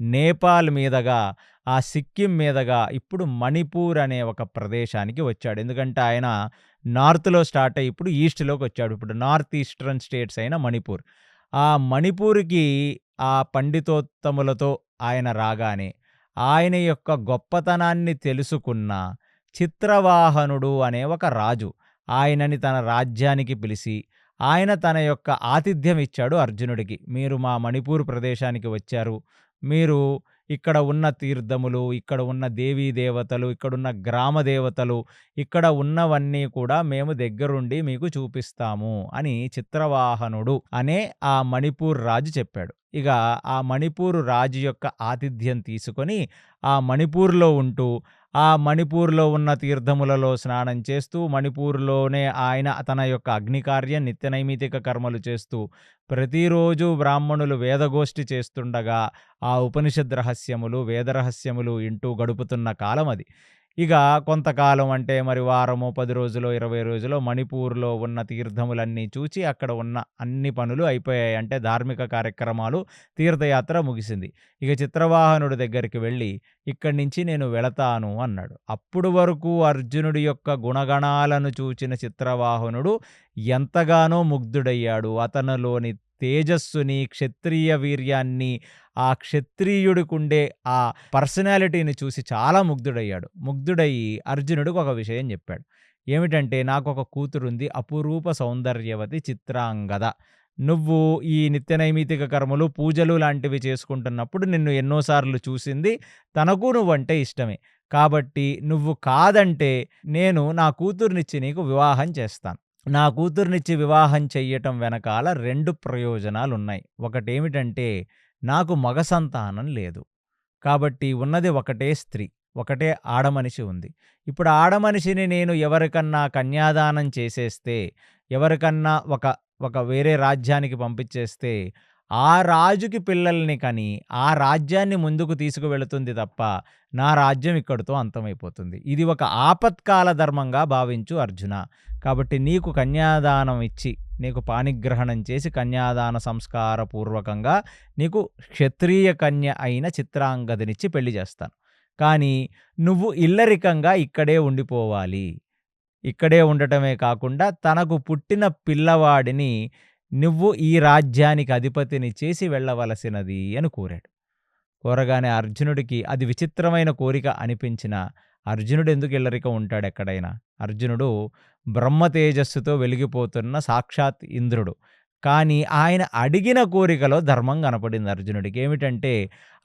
నేపాల్ మీదగా, ఆ సిక్కిం మీదగా ఇప్పుడు మణిపూర్ అనే ఒక ప్రదేశానికి వచ్చాడు. ఎందుకంటే ఆయన నార్త్‌లో స్టార్ట్ అయ్యి ఇప్పుడు ఈస్ట్‌లోకొచ్చాడు. ఇప్పుడు నార్త్ ఈస్టర్న్ స్టేట్స్ అయిన మణిపూర్. ఆ మణిపూర్‌కి ఆ పండితోత్తములతో ఆయన రాగానే, ఆయన యొక్క గొప్పతనాన్ని తెలుసుకున్న చిత్రవాహనుడు అనే ఒక రాజు ఆయనని తన రాజ్యానికి పిలిచి, ఆయన తన యొక్క ఆతిథ్యం ఇచ్చాడు అర్జునుడికి. మీరు మా మణిపూర్ ప్రదేశానికి వచ్చారు. మీరు ఇక్కడ ఉన్న తీర్థములు, ఇక్కడ ఉన్న దేవీ దేవతలు, ఇక్కడున్న గ్రామ దేవతలు, ఇక్కడ ఉన్నవన్నీ కూడా మేము దగ్గరుండి మీకు చూపిస్తాము అని చిత్రవాహనుడు అనే ఆ మణిపూర్ రాజు చెప్పాడు. ఇక ఆ మణిపూర్ రాజు యొక్క ఆతిథ్యం తీసుకొని ఆ మణిపూర్‌లో ఉంటూ, ఆ మణిపూర్‌లో ఉన్న తీర్థములలో స్నానం చేస్తూ, మణిపూర్‌లోనే ఆయన తన యొక్క అగ్నికార్యం, నిత్యనైమితిక కర్మలు చేస్తూ, ప్రతిరోజు బ్రాహ్మణులు వేదగోష్ఠి చేస్తుండగా, ఆ ఉపనిషద్ రహస్యములు, వేద రహస్యములు ఇంటూ గడుపుతున్న కాలం అది. ఇక కొంతకాలం అంటే మరి వారమో, 10 రోజులో, 20 రోజులో మణిపూర్‌లో ఉన్న తీర్థములన్నీ చూచి, అక్కడ ఉన్న అన్ని పనులు అయిపోయాయి. అంటే ధార్మిక కార్యక్రమాలు, తీర్థయాత్ర ముగిసింది. ఇక చిత్రవాహనుడి దగ్గరికి వెళ్ళి, "ఇక్కడి నుంచి నేను వెళతాను" అన్నాడు. అప్పుడు వరకు అర్జునుడి యొక్క గుణగణాలను చూచిన చిత్రవాహనుడు ఎంతగానో ముగ్ధుడయ్యాడు. అతనిలోని తేజస్సుని, క్షత్రియ వీర్యాన్ని, ఆ క్షత్రియుడికుండే ఆ పర్సనాలిటీని చూసి చాలా ముగ్ధుడయ్యాడు. ముగ్ధుడయ్యి అర్జునుడికి ఒక విషయం చెప్పాడు. ఏమిటంటే, "నాకొక కూతురుంది. అపురూప సౌందర్యవతి చిత్రాంగద. నువ్వు ఈ నిత్యనైమితిక కర్మలు, పూజలు లాంటివి చేసుకుంటున్నప్పుడు నిన్ను ఎన్నో సార్లు చూసింది. తనకు నువ్వంటే ఇష్టమే. కాబట్టి నువ్వు కాదంటే నేను నా కూతుర్నిచ్చి నీకు వివాహం చేస్తాను. నా కూతుర్నిచ్చి వివాహం చెయ్యటం వెనకాల 2 ప్రయోజనాలున్నాయి. ఒకటేమిటంటే, నాకు మగ సంతానం లేదు. కాబట్టి ఉన్నది ఒకటే స్త్రీ. ఒకటే ఆడమనిషి ఉంది. ఇప్పుడు ఆడమనిషిని నేను ఎవరికన్నా కన్యాదానం చేసేస్తే, ఎవరికన్నా ఒక వేరే రాజ్యానికి పంపించేస్తే, ఆ రాజుకి పిల్లల్ని కని, ఆ రాజ్యాన్ని ముందుకు తీసుకువెళుతుంది తప్ప, నా రాజ్యం ఇక్కడితో అంతమైపోతుంది. ఇది ఒక ఆపత్కాల ధర్మంగా భావించు అర్జున. కాబట్టి నీకు కన్యాదానం ఇచ్చి, నీకు పాణిగ్రహణం చేసి కన్యాదాన సంస్కార పూర్వకంగా నీకు క్షత్రియ కన్య అయిన చిత్రాంగదనిచ్చి పెళ్లి చేస్తాను. కానీ నువ్వు ఇల్లరికంగా ఇక్కడే ఉండిపోవాలి. ఇక్కడే ఉండటమే కాకుండా తనకు పుట్టిన పిల్లవాడిని నువ్వు ఈ రాజ్యానికి అధిపతిని చేసి వెళ్ళవలసినది అని కోరాడు. కోరగానే అర్జునుడికి అది విచిత్రమైన కోరిక అనిపించినా, అర్జునుడు ఎందుకు ఇల్లరికం ఉంటాడెక్కడైనా? అర్జునుడు బ్రహ్మ తేజస్సుతో వెలిగిపోతున్న సాక్షాత్ ఇంద్రుడు. కానీ ఆయన అడిగిన కోరికలో ధర్మం కనపడింది అర్జునుడికి. ఏమిటంటే,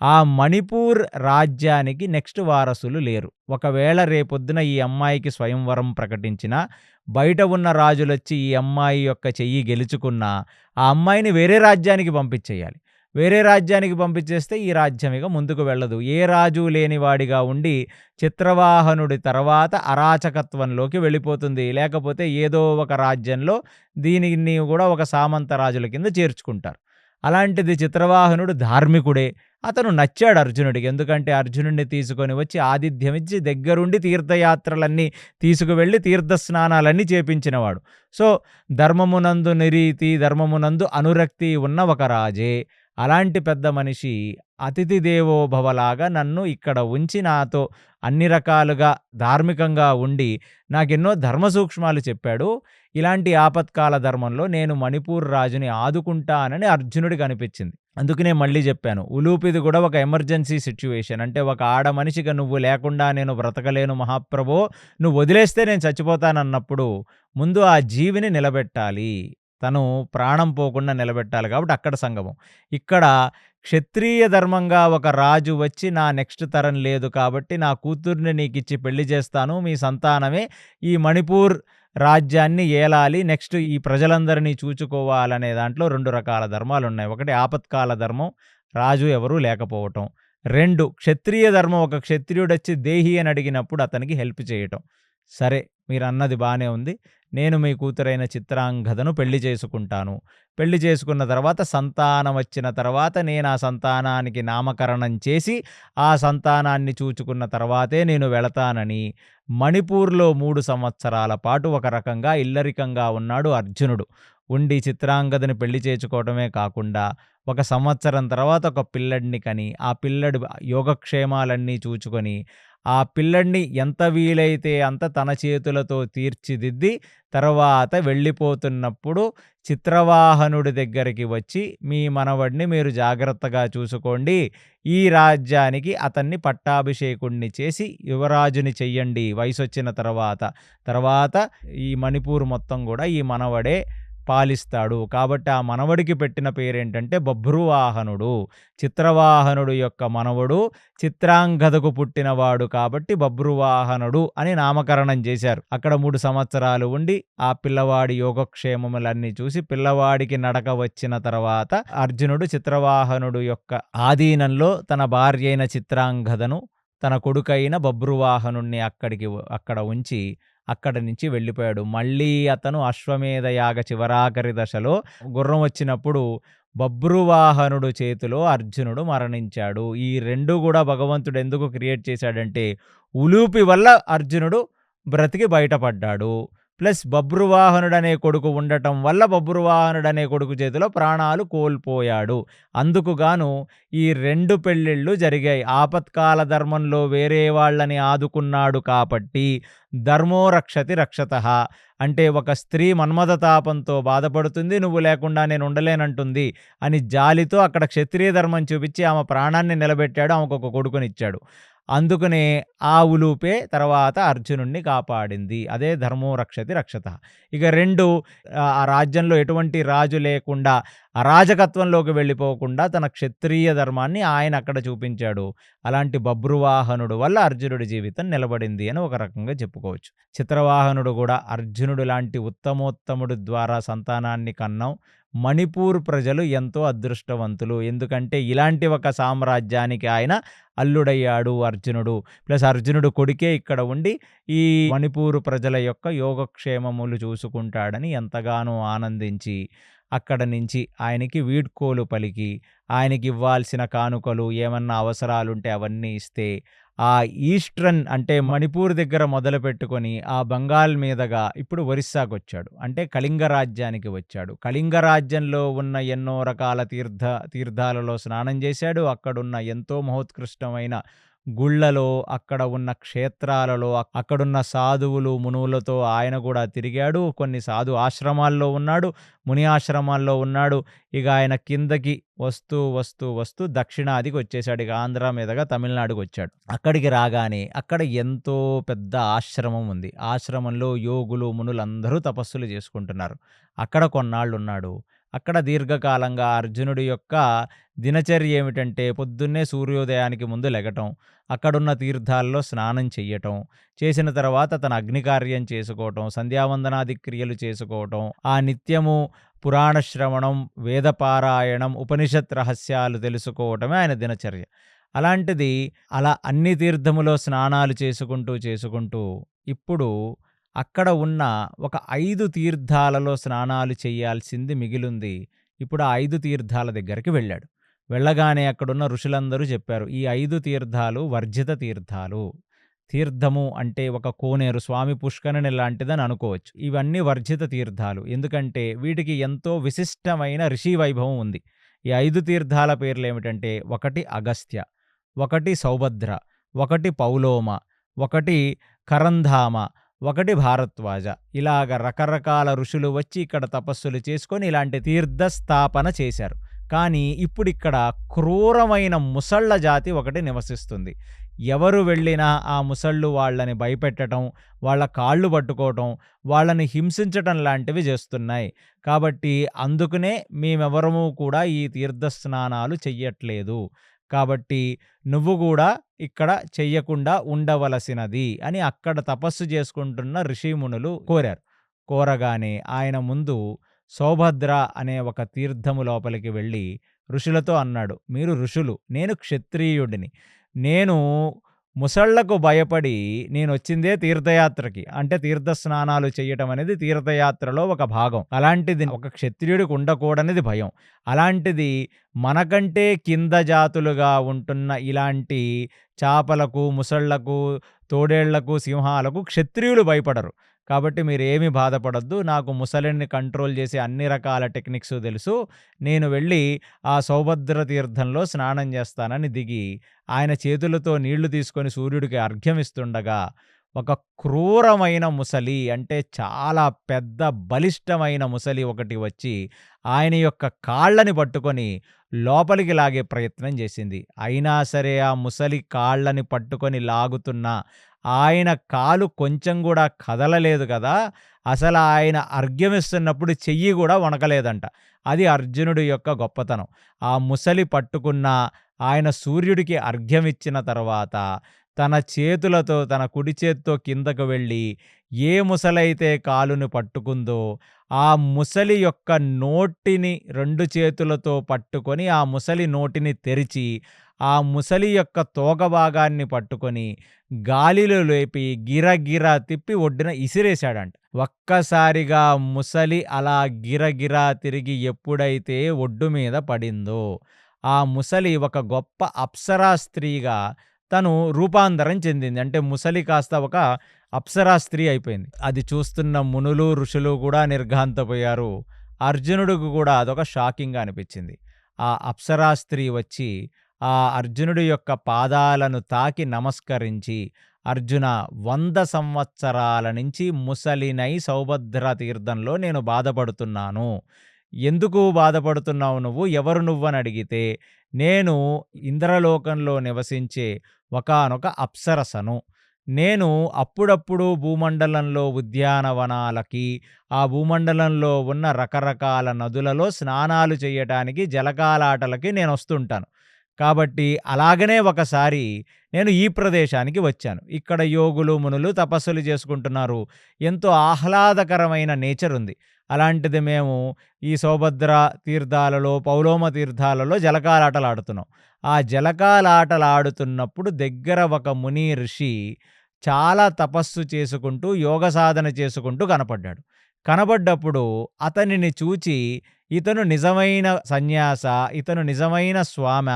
ఆ మణిపూర్ రాజ్యానికి నెక్స్ట్ వారసులు లేరు. ఒకవేళ రేపొద్దున ఈ అమ్మాయికి స్వయంవరం ప్రకటించినా, బయట ఉన్న రాజులొచ్చి ఈ అమ్మాయి యొక్క చెయ్యి గెలుచుకున్నా, ఆ అమ్మాయిని వేరే రాజ్యానికి పంపించేయాలి. వేరే రాజ్యానికి పంపించేస్తే ఈ రాజ్యం ఇక ముందుకు వెళ్ళదు. ఏ రాజు లేనివాడిగా ఉండి చిత్రవాహనుడి తర్వాత అరాచకత్వంలోకి వెళ్ళిపోతుంది. లేకపోతే ఏదో ఒక రాజ్యంలో దీనిని కూడా ఒక సామంత రాజుల కింద చేర్చుకుంటారు. అలాంటిది చిత్రవాహనుడు ధార్మికుడే. అతను నచ్చాడు అర్జునుడికి. ఎందుకంటే అర్జునుడిని తీసుకొని వచ్చి ఆతిథ్యమిచ్చి దగ్గరుండి తీర్థయాత్రలన్నీ తీసుకువెళ్ళి తీర్థస్నానాలన్నీ చేపించినవాడు. సో, ధర్మమునందు నిరీతి, ధర్మమునందు అనురక్తి ఉన్న ఒక రాజే. అలాంటి పెద్ద మనిషి అతిథి దేవో భవలాగా నన్ను ఇక్కడ ఉంచి నాతో అన్ని రకాలుగా ధార్మికంగా ఉండి నాకెన్నో ధర్మ సూక్ష్మాలు చెప్పాడు. ఇలాంటి ఆపత్కాల ధర్మంలో నేను మణిపూర్ రాజుని ఆదుకుంటానని అర్జునుడికి అనిపించింది. అందుకనే మళ్ళీ చెప్పాను. ఉలూపిది కూడా ఒక ఎమర్జెన్సీ సిట్యుయేషన్. అంటే ఒక ఆడ మనిషిగా నువ్వు లేకుండా నేను బ్రతకలేను మహాప్రభో, నువ్వు వదిలేస్తే నేను చచ్చిపోతానన్నప్పుడు ముందు ఆ జీవిని నిలబెట్టాలి. తను ప్రాణం పోకుండా నిలబెట్టాలి కాబట్టి అక్కడ సంగమం. ఇక్కడ క్షత్రియ ధర్మంగా ఒక రాజు వచ్చి నా నెక్స్ట్ తరం లేదు కాబట్టి నా కూతుర్ని నీకిచ్చి పెళ్లి చేస్తాను. మీ సంతానమే ఈ మణిపూర్ రాజ్యాన్ని ఏలాలి. నెక్స్ట్ ఈ ప్రజలందరినీ చూచుకోవాలనే దాంట్లో 2 రకాల ధర్మాలున్నాయి. ఒకటి ఆపత్కాల ధర్మం, రాజు ఎవరూ లేకపోవటం. 2 క్షత్రియ ధర్మం, ఒక క్షత్రియుడొచ్చి దేహి అని అడిగినప్పుడు అతనికి హెల్ప్ చేయటం. సరే, మీరన్నది బానే ఉంది. నేను మీ కూతురైన చిత్రాంగదను పెళ్లి చేసుకుంటాను. పెళ్లి చేసుకున్న తర్వాత సంతానం వచ్చిన తర్వాత నేను ఆ సంతానానికి నామకరణం చేసి ఆ సంతానాన్ని చూచుకున్న తర్వాతే నేను వెళతానని మణిపూర్‌లో 3 సంవత్సరాల పాటు ఒక రకంగా ఇల్లరికంగా ఉన్నాడు అర్జునుడు. ఉండి చిత్రాంగదని పెళ్లి చేసుకోవడమే కాకుండా ఒక సంవత్సరం తర్వాత ఒక పిల్లాడిని కని, ఆ పిల్లాడి యోగక్షేమాలన్నీ చూచుకొని, ఆ పిల్లాడిని ఎంత వీలైతే అంత తన చేతులతో తీర్చిదిద్ది తర్వాత వెళ్ళిపోతున్నప్పుడు చిత్రవాహనుడి దగ్గరికి వచ్చి, మీ మనవడిని మీరు జాగ్రత్తగా చూసుకోండి. ఈ రాజ్యానికి అతన్ని పట్టాభిషేకుడిని చేసి యువరాజుని చెయ్యండి వయసొచ్చిన తర్వాత. తర్వాత ఈ మణిపూర్ మొత్తం గూడా ఈ మనవడే పాలిస్తాడు. కాబట్టి ఆ మనవడికి పెట్టిన పేరేంటంటే బభ్రువాహనుడు. చిత్రవాహనుడు యొక్క మనవడు చిత్రాంగదకు పుట్టినవాడు కాబట్టి బభ్రువాహనుడు అని నామకరణం చేశారు. అక్కడ 3 సంవత్సరాలు ఉండి ఆ పిల్లవాడి యోగక్షేమములన్నీ చూసి పిల్లవాడికి నడక వచ్చిన తర్వాత అర్జునుడు చిత్రవాహనుడు యొక్క ఆధీనంలో తన భార్య అయిన చిత్రాంగదను, తన కొడుకైన బభ్రువాహనుణ్ణి అక్కడ ఉంచి అక్కడి నుంచి వెళ్ళిపోయాడు. మళ్ళీ అతను అశ్వమేధ యాగ చివరాఖరి దశలో గుర్రం వచ్చినప్పుడు బభ్రువాహనుడు చేతిలో అర్జునుడు మరణించాడు. ఈ 2 గూడా భగవంతుడు ఎందుకు క్రియేట్ చేశాడంటే ఉలూపి వల్ల అర్జునుడు బ్రతికి బయటపడ్డాడు. ప్లస్ బభ్రువాహనుడనే కొడుకు ఉండటం వల్ల బభ్రువాహనుడనే కొడుకు చేతిలో ప్రాణాలు కోల్పోయాడు. అందుకు గాను ఈ 2 పెళ్ళిళ్ళు జరిగాయి. ఆపత్కాల ధర్మంలో వేరే వాళ్ళని ఆదుకున్నాడు కాబట్టి ధర్మో రక్షతి రక్షతః. అంటే ఒక స్త్రీ మన్మథ తాపంతో బాధపడుతుంది, నువ్వు లేకుండా నేను ఉండలేనంటుంది అని జాలితో అక్కడ క్షత్రియ ధర్మం చూపించి ఆమె ప్రాణాన్ని నిలబెట్టాడు, ఆమెకొక కొడుకునిచ్చాడు. అందుకనే ఆ ఉలూపే తర్వాత అర్జునుడిని కాపాడింది. అదే ధర్మో రక్షతి రక్షతః. ఇక 2 ఆ రాజ్యంలో ఎటువంటి రాజు లేకుండా అరాజకత్వంలోకి వెళ్ళిపోకుండా తన క్షత్రియ ధర్మాన్ని ఆయన అక్కడ చూపించాడు. అలాంటి బభ్రువాహనుడు వల్ల అర్జునుడి జీవితం నిలబడింది అని ఒక రకంగా చెప్పుకోవచ్చు. చిత్రవాహనుడు కూడా అర్జునుడు లాంటి ఉత్తమోత్తముడి ద్వారా సంతానాన్ని కన్నాం. మణిపూర్ ప్రజలు ఎంతో అదృష్టవంతులు. ఎందుకంటే ఇలాంటి ఒక సామ్రాజ్యానికి ఆయన అల్లుడయ్యాడు అర్జునుడు. ప్లస్ అర్జునుడు కొడుకే ఇక్కడ ఉండి ఈ మణిపూరు ప్రజల యొక్క యోగక్షేమములు చూసుకుంటాడని ఎంతగానో ఆనందించి అక్కడ నుంచి ఆయనకి వీడ్కోలు పలికి ఆయనకివ్వాల్సిన కానుకలు ఏమన్నా అవసరాలుంటే అవన్నీ ఇస్తే ఆ ఈస్ట్రన్ అంటే మణిపూర్ దగ్గర మొదలుపెట్టుకొని ఆ బెంగాల్ మీదుగా ఇప్పుడు ఒరిస్సాకొచ్చాడు. అంటే కళింగ రాజ్యానికి వచ్చాడు. కళింగ రాజ్యంలో ఉన్న ఎన్నో రకాల తీర్థాలలో స్నానం చేశాడు. అక్కడున్న ఎంతో మహోత్కృష్టమైన గుళ్ళలో, అక్కడ ఉన్న క్షేత్రాలలో, అక్కడున్న సాధువులు, మునువులతో ఆయన కూడా తిరిగాడు. కొన్ని సాధు ఆశ్రమాల్లో ఉన్నాడు, ముని ఆశ్రమాల్లో ఉన్నాడు. ఇక ఆయన కిందకి వస్తూ దక్షిణాదికి వచ్చేసాడు. ఇక ఆంధ్ర మీదుగా తమిళనాడుకి వచ్చాడు. అక్కడికి రాగానే అక్కడ ఎంతో పెద్ద ఆశ్రమం ఉంది. ఆశ్రమంలో యోగులు, మునులందరూ తపస్సులు చేసుకుంటున్నారు. అక్కడ కొన్నాళ్ళున్నాడు. అక్కడ దీర్ఘకాలంగా అర్జునుడి యొక్క దినచర్య ఏమిటంటే పొద్దున్నే సూర్యోదయానికి ముందు లెగటం, అక్కడున్న తీర్థాల్లో స్నానం చెయ్యటం, చేసిన తర్వాత తన అగ్నికార్యం చేసుకోవటం, సంధ్యావందనాది క్రియలు చేసుకోవటం, ఆ నిత్యము పురాణ శ్రవణం, వేదపారాయణం, ఉపనిషత్ రహస్యాలు తెలుసుకోవటమే ఆయన దినచర్య. అలాంటిది అలా అన్ని తీర్థములో స్నానాలు చేసుకుంటూ ఇప్పుడు అక్కడ ఉన్న ఒక 5 తీర్థాలలో స్నానాలు చేయాల్సింది మిగిలుంది. ఇప్పుడు ఆ 5 తీర్థాల దగ్గరికి వెళ్ళాడు. వెళ్ళగానే అక్కడున్న ఋషులందరూ చెప్పారు. ఈ 5 తీర్థాలు వర్జిత తీర్థాలు. తీర్థము అంటే ఒక కోనేరు, స్వామి పుష్కరిణి లాంటిదని అనుకోవచ్చు. ఇవన్నీ వర్జిత తీర్థాలు. ఎందుకంటే వీటికి ఎంతో విశిష్టమైన ఋషి వైభవం ఉంది. ఈ 5 తీర్థాల పేర్లేమిటంటే, ఒకటి అగస్త్య, ఒకటి సౌభద్ర, ఒకటి పౌలోమ, ఒకటి కరంధామ, ఒకటి భారద్వాజ. ఇలాగ రకరకాల ఋషులు వచ్చి ఇక్కడ తపస్సులు చేసుకొని ఇలాంటి తీర్థ స్థాపన చేశారు. కానీ ఇప్పుడిక్కడ క్రూరమైన ముసళ్ళ జాతి ఒకటి నివసిస్తుంది. ఎవరు వెళ్ళినా ఆ ముసళ్ళు వాళ్ళని భయపెట్టడం, వాళ్ళ కాళ్ళు పట్టుకోవటం, వాళ్ళని హింసించటం లాంటివి చేస్తున్నాయి. కాబట్టి అందుకనే మేమెవరము కూడా ఈ తీర్థ స్నానాలు చెయ్యట్లేదు. కాబట్టి నువ్వు కూడా ఇక్కడ చెయ్యకుండా ఉండవలసినది అని అక్కడ తపస్సు చేసుకుంటున్న ఋషిమునులు కోరారు. కోరగానే ఆయన ముందు సౌభద్ర అనే ఒక తీర్థము లోపలికి వెళ్ళి ఋషులతో అన్నాడు, మీరు ఋషులు, నేను క్షత్రియుడిని. నేను ముసళ్లకు భయపడి నేనొచ్చిందే తీర్థయాత్రకి. అంటే తీర్థ స్నానాలు చెయ్యటం అనేది తీర్థయాత్రలో ఒక భాగం. అలాంటిది ఒక క్షత్రియుడికి ఉండకూడనిది భయం. అలాంటిది మనకంటే కింద జాతులుగా ఉంటున్న ఇలాంటి చాపలకు, ముసళ్లకు, తోడేళ్లకు, సింహాలకు క్షత్రియులు భయపడరు. కాబట్టి మీరేమీ బాధపడొద్దు. నాకు ముసలిని కంట్రోల్ చేసే అన్ని రకాల టెక్నిక్స్ తెలుసు. నేను వెళ్ళి ఆ సౌభద్ర తీర్థంలో స్నానం చేస్తానని దిగి ఆయన చేతులతో నీళ్లు తీసుకొని సూర్యుడికి అర్ఘ్యమిస్తుండగా ఒక క్రూరమైన ముసలి, అంటే చాలా పెద్ద బలిష్టమైన ముసలి ఒకటి వచ్చి ఆయన యొక్క కాళ్ళని పట్టుకొని లోపలికి లాగే ప్రయత్నం చేసింది. అయినా సరే ఆ ముసలి కాళ్ళని పట్టుకొని లాగుతున్నా ఆయన కాలు కొంచెం కూడా కదలలేదు కదా! అసలు ఆయన అర్ఘ్యమిస్తున్నప్పుడు చెయ్యి కూడా వణకలేదంట. అది అర్జునుడి యొక్క గొప్పతనం. ఆ ముసలి పట్టుకున్న ఆయన సూర్యుడికి అర్ఘ్యమిచ్చిన తర్వాత తన చేతులతో, తన కుడి చేత్తో కిందకు వెళ్ళి ఏ ముసలైతే కాలుని పట్టుకుందో ఆ ముసలి యొక్క నోటిని 2 చేతులతో పట్టుకొని ఆ ముసలి నోటిని తెరిచి ఆ ముసలి యొక్క తోక భాగాన్ని పట్టుకొని గాలిలో లేపి గిరగిరా తిప్పి ఒడ్డున ఇసిరేశాడంట. ఒక్కసారిగా ముసలి అలా గిరగిరా తిరిగి ఎప్పుడైతే ఒడ్డు మీద పడిందో ఆ ముసలి ఒక గొప్ప అప్సరా స్త్రీగా తను రూపాంతరం చెందింది. అంటే ముసలి కాస్త ఒక అప్సరా స్త్రీ అయిపోయింది. అది చూస్తున్న మునులు, ఋషులు కూడా నిర్ఘాంతపోయారు. అర్జునుడికి కూడా అదొక షాకింగ్‌గా అనిపించింది. ఆ అప్సరా స్త్రీ వచ్చి ఆ అర్జునుడి యొక్క పాదాలను తాకి నమస్కరించి, అర్జున, 100 సంవత్సరాల నుంచి ముసలినై సౌభద్ర తీర్థంలో నేను బాధపడుతున్నాను. ఎందుకు బాధపడుతున్నావు నువ్వు? ఎవరు నువ్వని అడిగితే, నేను ఇంద్రలోకంలో నివసించే ఒకానొక అప్సరసను. నేను అప్పుడప్పుడు భూమండలంలో ఉద్యానవనాలకి, ఆ భూమండలంలో ఉన్న రకరకాల నదులలో స్నానాలు చేయటానికి, జలకాలాటలకి నేనొస్తుంటాను. కాబట్టి అలాగనే ఒకసారి నేను ఈ ప్రదేశానికి వచ్చాను. ఇక్కడ యోగులు, మునులు తపస్సులు చేసుకుంటున్నారు. ఎంతో ఆహ్లాదకరమైన నేచర్ ఉంది. అలాంటిది మేము ఈ సౌభద్ర తీర్థాలలో, పౌలోమ తీర్థాలలో జలకాలాటలాడుతున్నాం. ఆ జలకాలాటలాడుతున్నప్పుడు దగ్గర ఒక ముని ఋషి చాలా తపస్సు చేసుకుంటూ, యోగ సాధన చేసుకుంటూ కనపడ్డాడు. కనబడ్డప్పుడు అతనిని చూచి ఇతను నిజమైన సన్యాస, ఇతను నిజమైన స్వామ,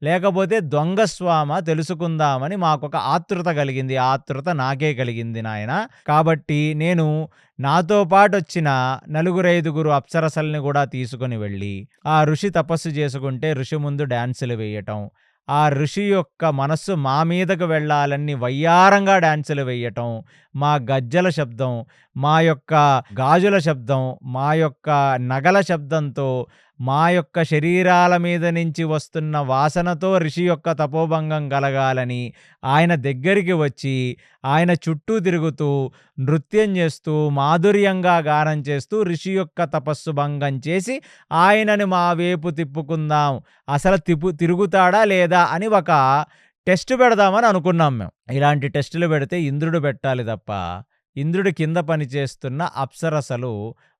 లేకపోతే దొంగ స్వామ తెలుసుకుందామని మాకొక ఆతృత కలిగింది. ఆ ఆతృత నాకే కలిగింది నాయనా. కాబట్టి నేను నాతో పాటొచ్చిన 4, 5 అప్సరసల్ని కూడా తీసుకొని వెళ్ళి ఆ ఋషి తపస్సు చేసుకుంటే ఋషి ముందు డాన్సులు వేయటం, ఆ ఋషి యొక్క మనస్సు మా మీదకు వెళ్ళాలని వయ్యారంగా డాన్సులు వేయటం, మా గజ్జల శబ్దం, మా యొక్క గాజుల శబ్దం, మా యొక్క నగల శబ్దంతో, మా యొక్క శరీరాల మీద నుంచి వస్తున్న వాసనతో ఋషి యొక్క తపోభంగం కలగాలని ఆయన దగ్గరికి వచ్చి ఆయన చుట్టూ తిరుగుతూ నృత్యం చేస్తూ మాధుర్యంగా గానం చేస్తూ ఋషి యొక్క తపస్సు భంగం చేసి ఆయనని మా వైపు తిప్పుకుందాం, అసలు తిరుగుతాడా లేదా అని ఒక టెస్ట్ పెడదామని అనుకున్నాం మేము. ఇలాంటి టెస్టులు పెడితే ఇంద్రుడు పెట్టాలి తప్ప ఇంద్రుడి కింద పనిచేస్తున్న అప్సరసలు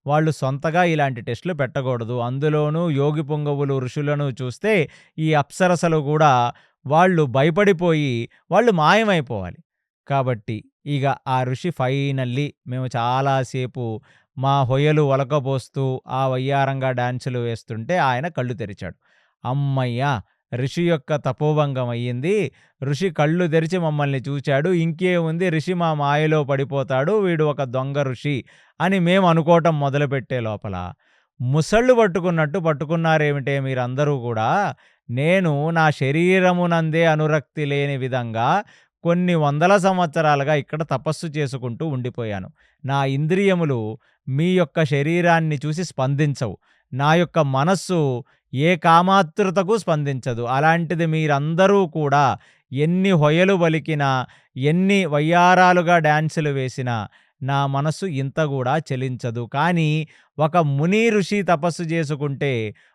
వాళ్ళు సొంతగా ఇలాంటి టెస్టులు పెట్టకూడదు. అందులోనూ యోగి పుంగవులు, ఋషులను చూస్తే ఈ అప్సరసలు కూడా వాళ్ళు భయపడిపోయి వాళ్ళు మాయమైపోవాలి. కాబట్టి ఇక ఆ ఋషి ఫైనల్లీ మేము చాలాసేపు మా హొయలు ఒలకబోస్తూ ఆ వయ్యారంగా డాన్సులు వేస్తుంటే ఆయన కళ్ళు తెరిచాడు. హమ్మయ్య! ఋషి యొక్క తపోభంగం అయ్యింది. ఋషి కళ్ళు తెరిచి మమ్మల్ని చూచాడు. ఇంకేముంది, ఋషి మా మాయలో పడిపోతాడు. వీడు ఒక దొంగ ఋషి అని మేము అనుకోవటం మొదలుపెట్టే లోపల ముసళ్ళు పట్టుకున్నట్టు పట్టుకున్నారేమిటే మీరందరూ కూడా. నేను నా శరీరమునందే అనురక్తి లేని విధంగా కొన్ని వందల సంవత్సరాలుగా ఇక్కడ తపస్సు చేసుకుంటూ ఉండిపోయాను. నా ఇంద్రియములు మీ యొక్క శరీరాన్ని చూసి స్పందించవు. నా యొక్క మనస్సు ఏ కామాతృతకు స్పందించదు. అలాంటిది మీరందరూ కూడా ఎన్ని హొయలు పలికినా, ఎన్ని వయ్యారాలుగా డాన్సులు వేసినా నా మనస్సు ఇంత గూడా చలించదు. కానీ ఒక ముని ఋషి తపస్సు చేసుకుంటే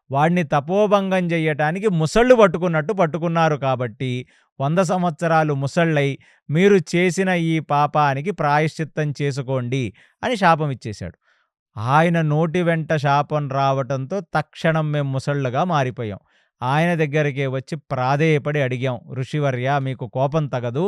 వాడిని తపోభంగం చెయ్యటానికి ముసళ్ళు పట్టుకున్నట్టు పట్టుకున్నారు కాబట్టి 100 సంవత్సరాలు ముసళ్ళై మీరు చేసిన ఈ పాపానికి ప్రాయశ్చిత్తం చేసుకోండి అని శాపం ఇచ్చేశాడు. ఆయన నోటి వెంట శాపం రావటంతో తక్షణం మేము ముసళ్ళుగా మారిపోయాం. ఆయన దగ్గరికే వచ్చి ప్రాధేయపడి అడిగాం, ఋషివర్య మీకు కోపం తగదు,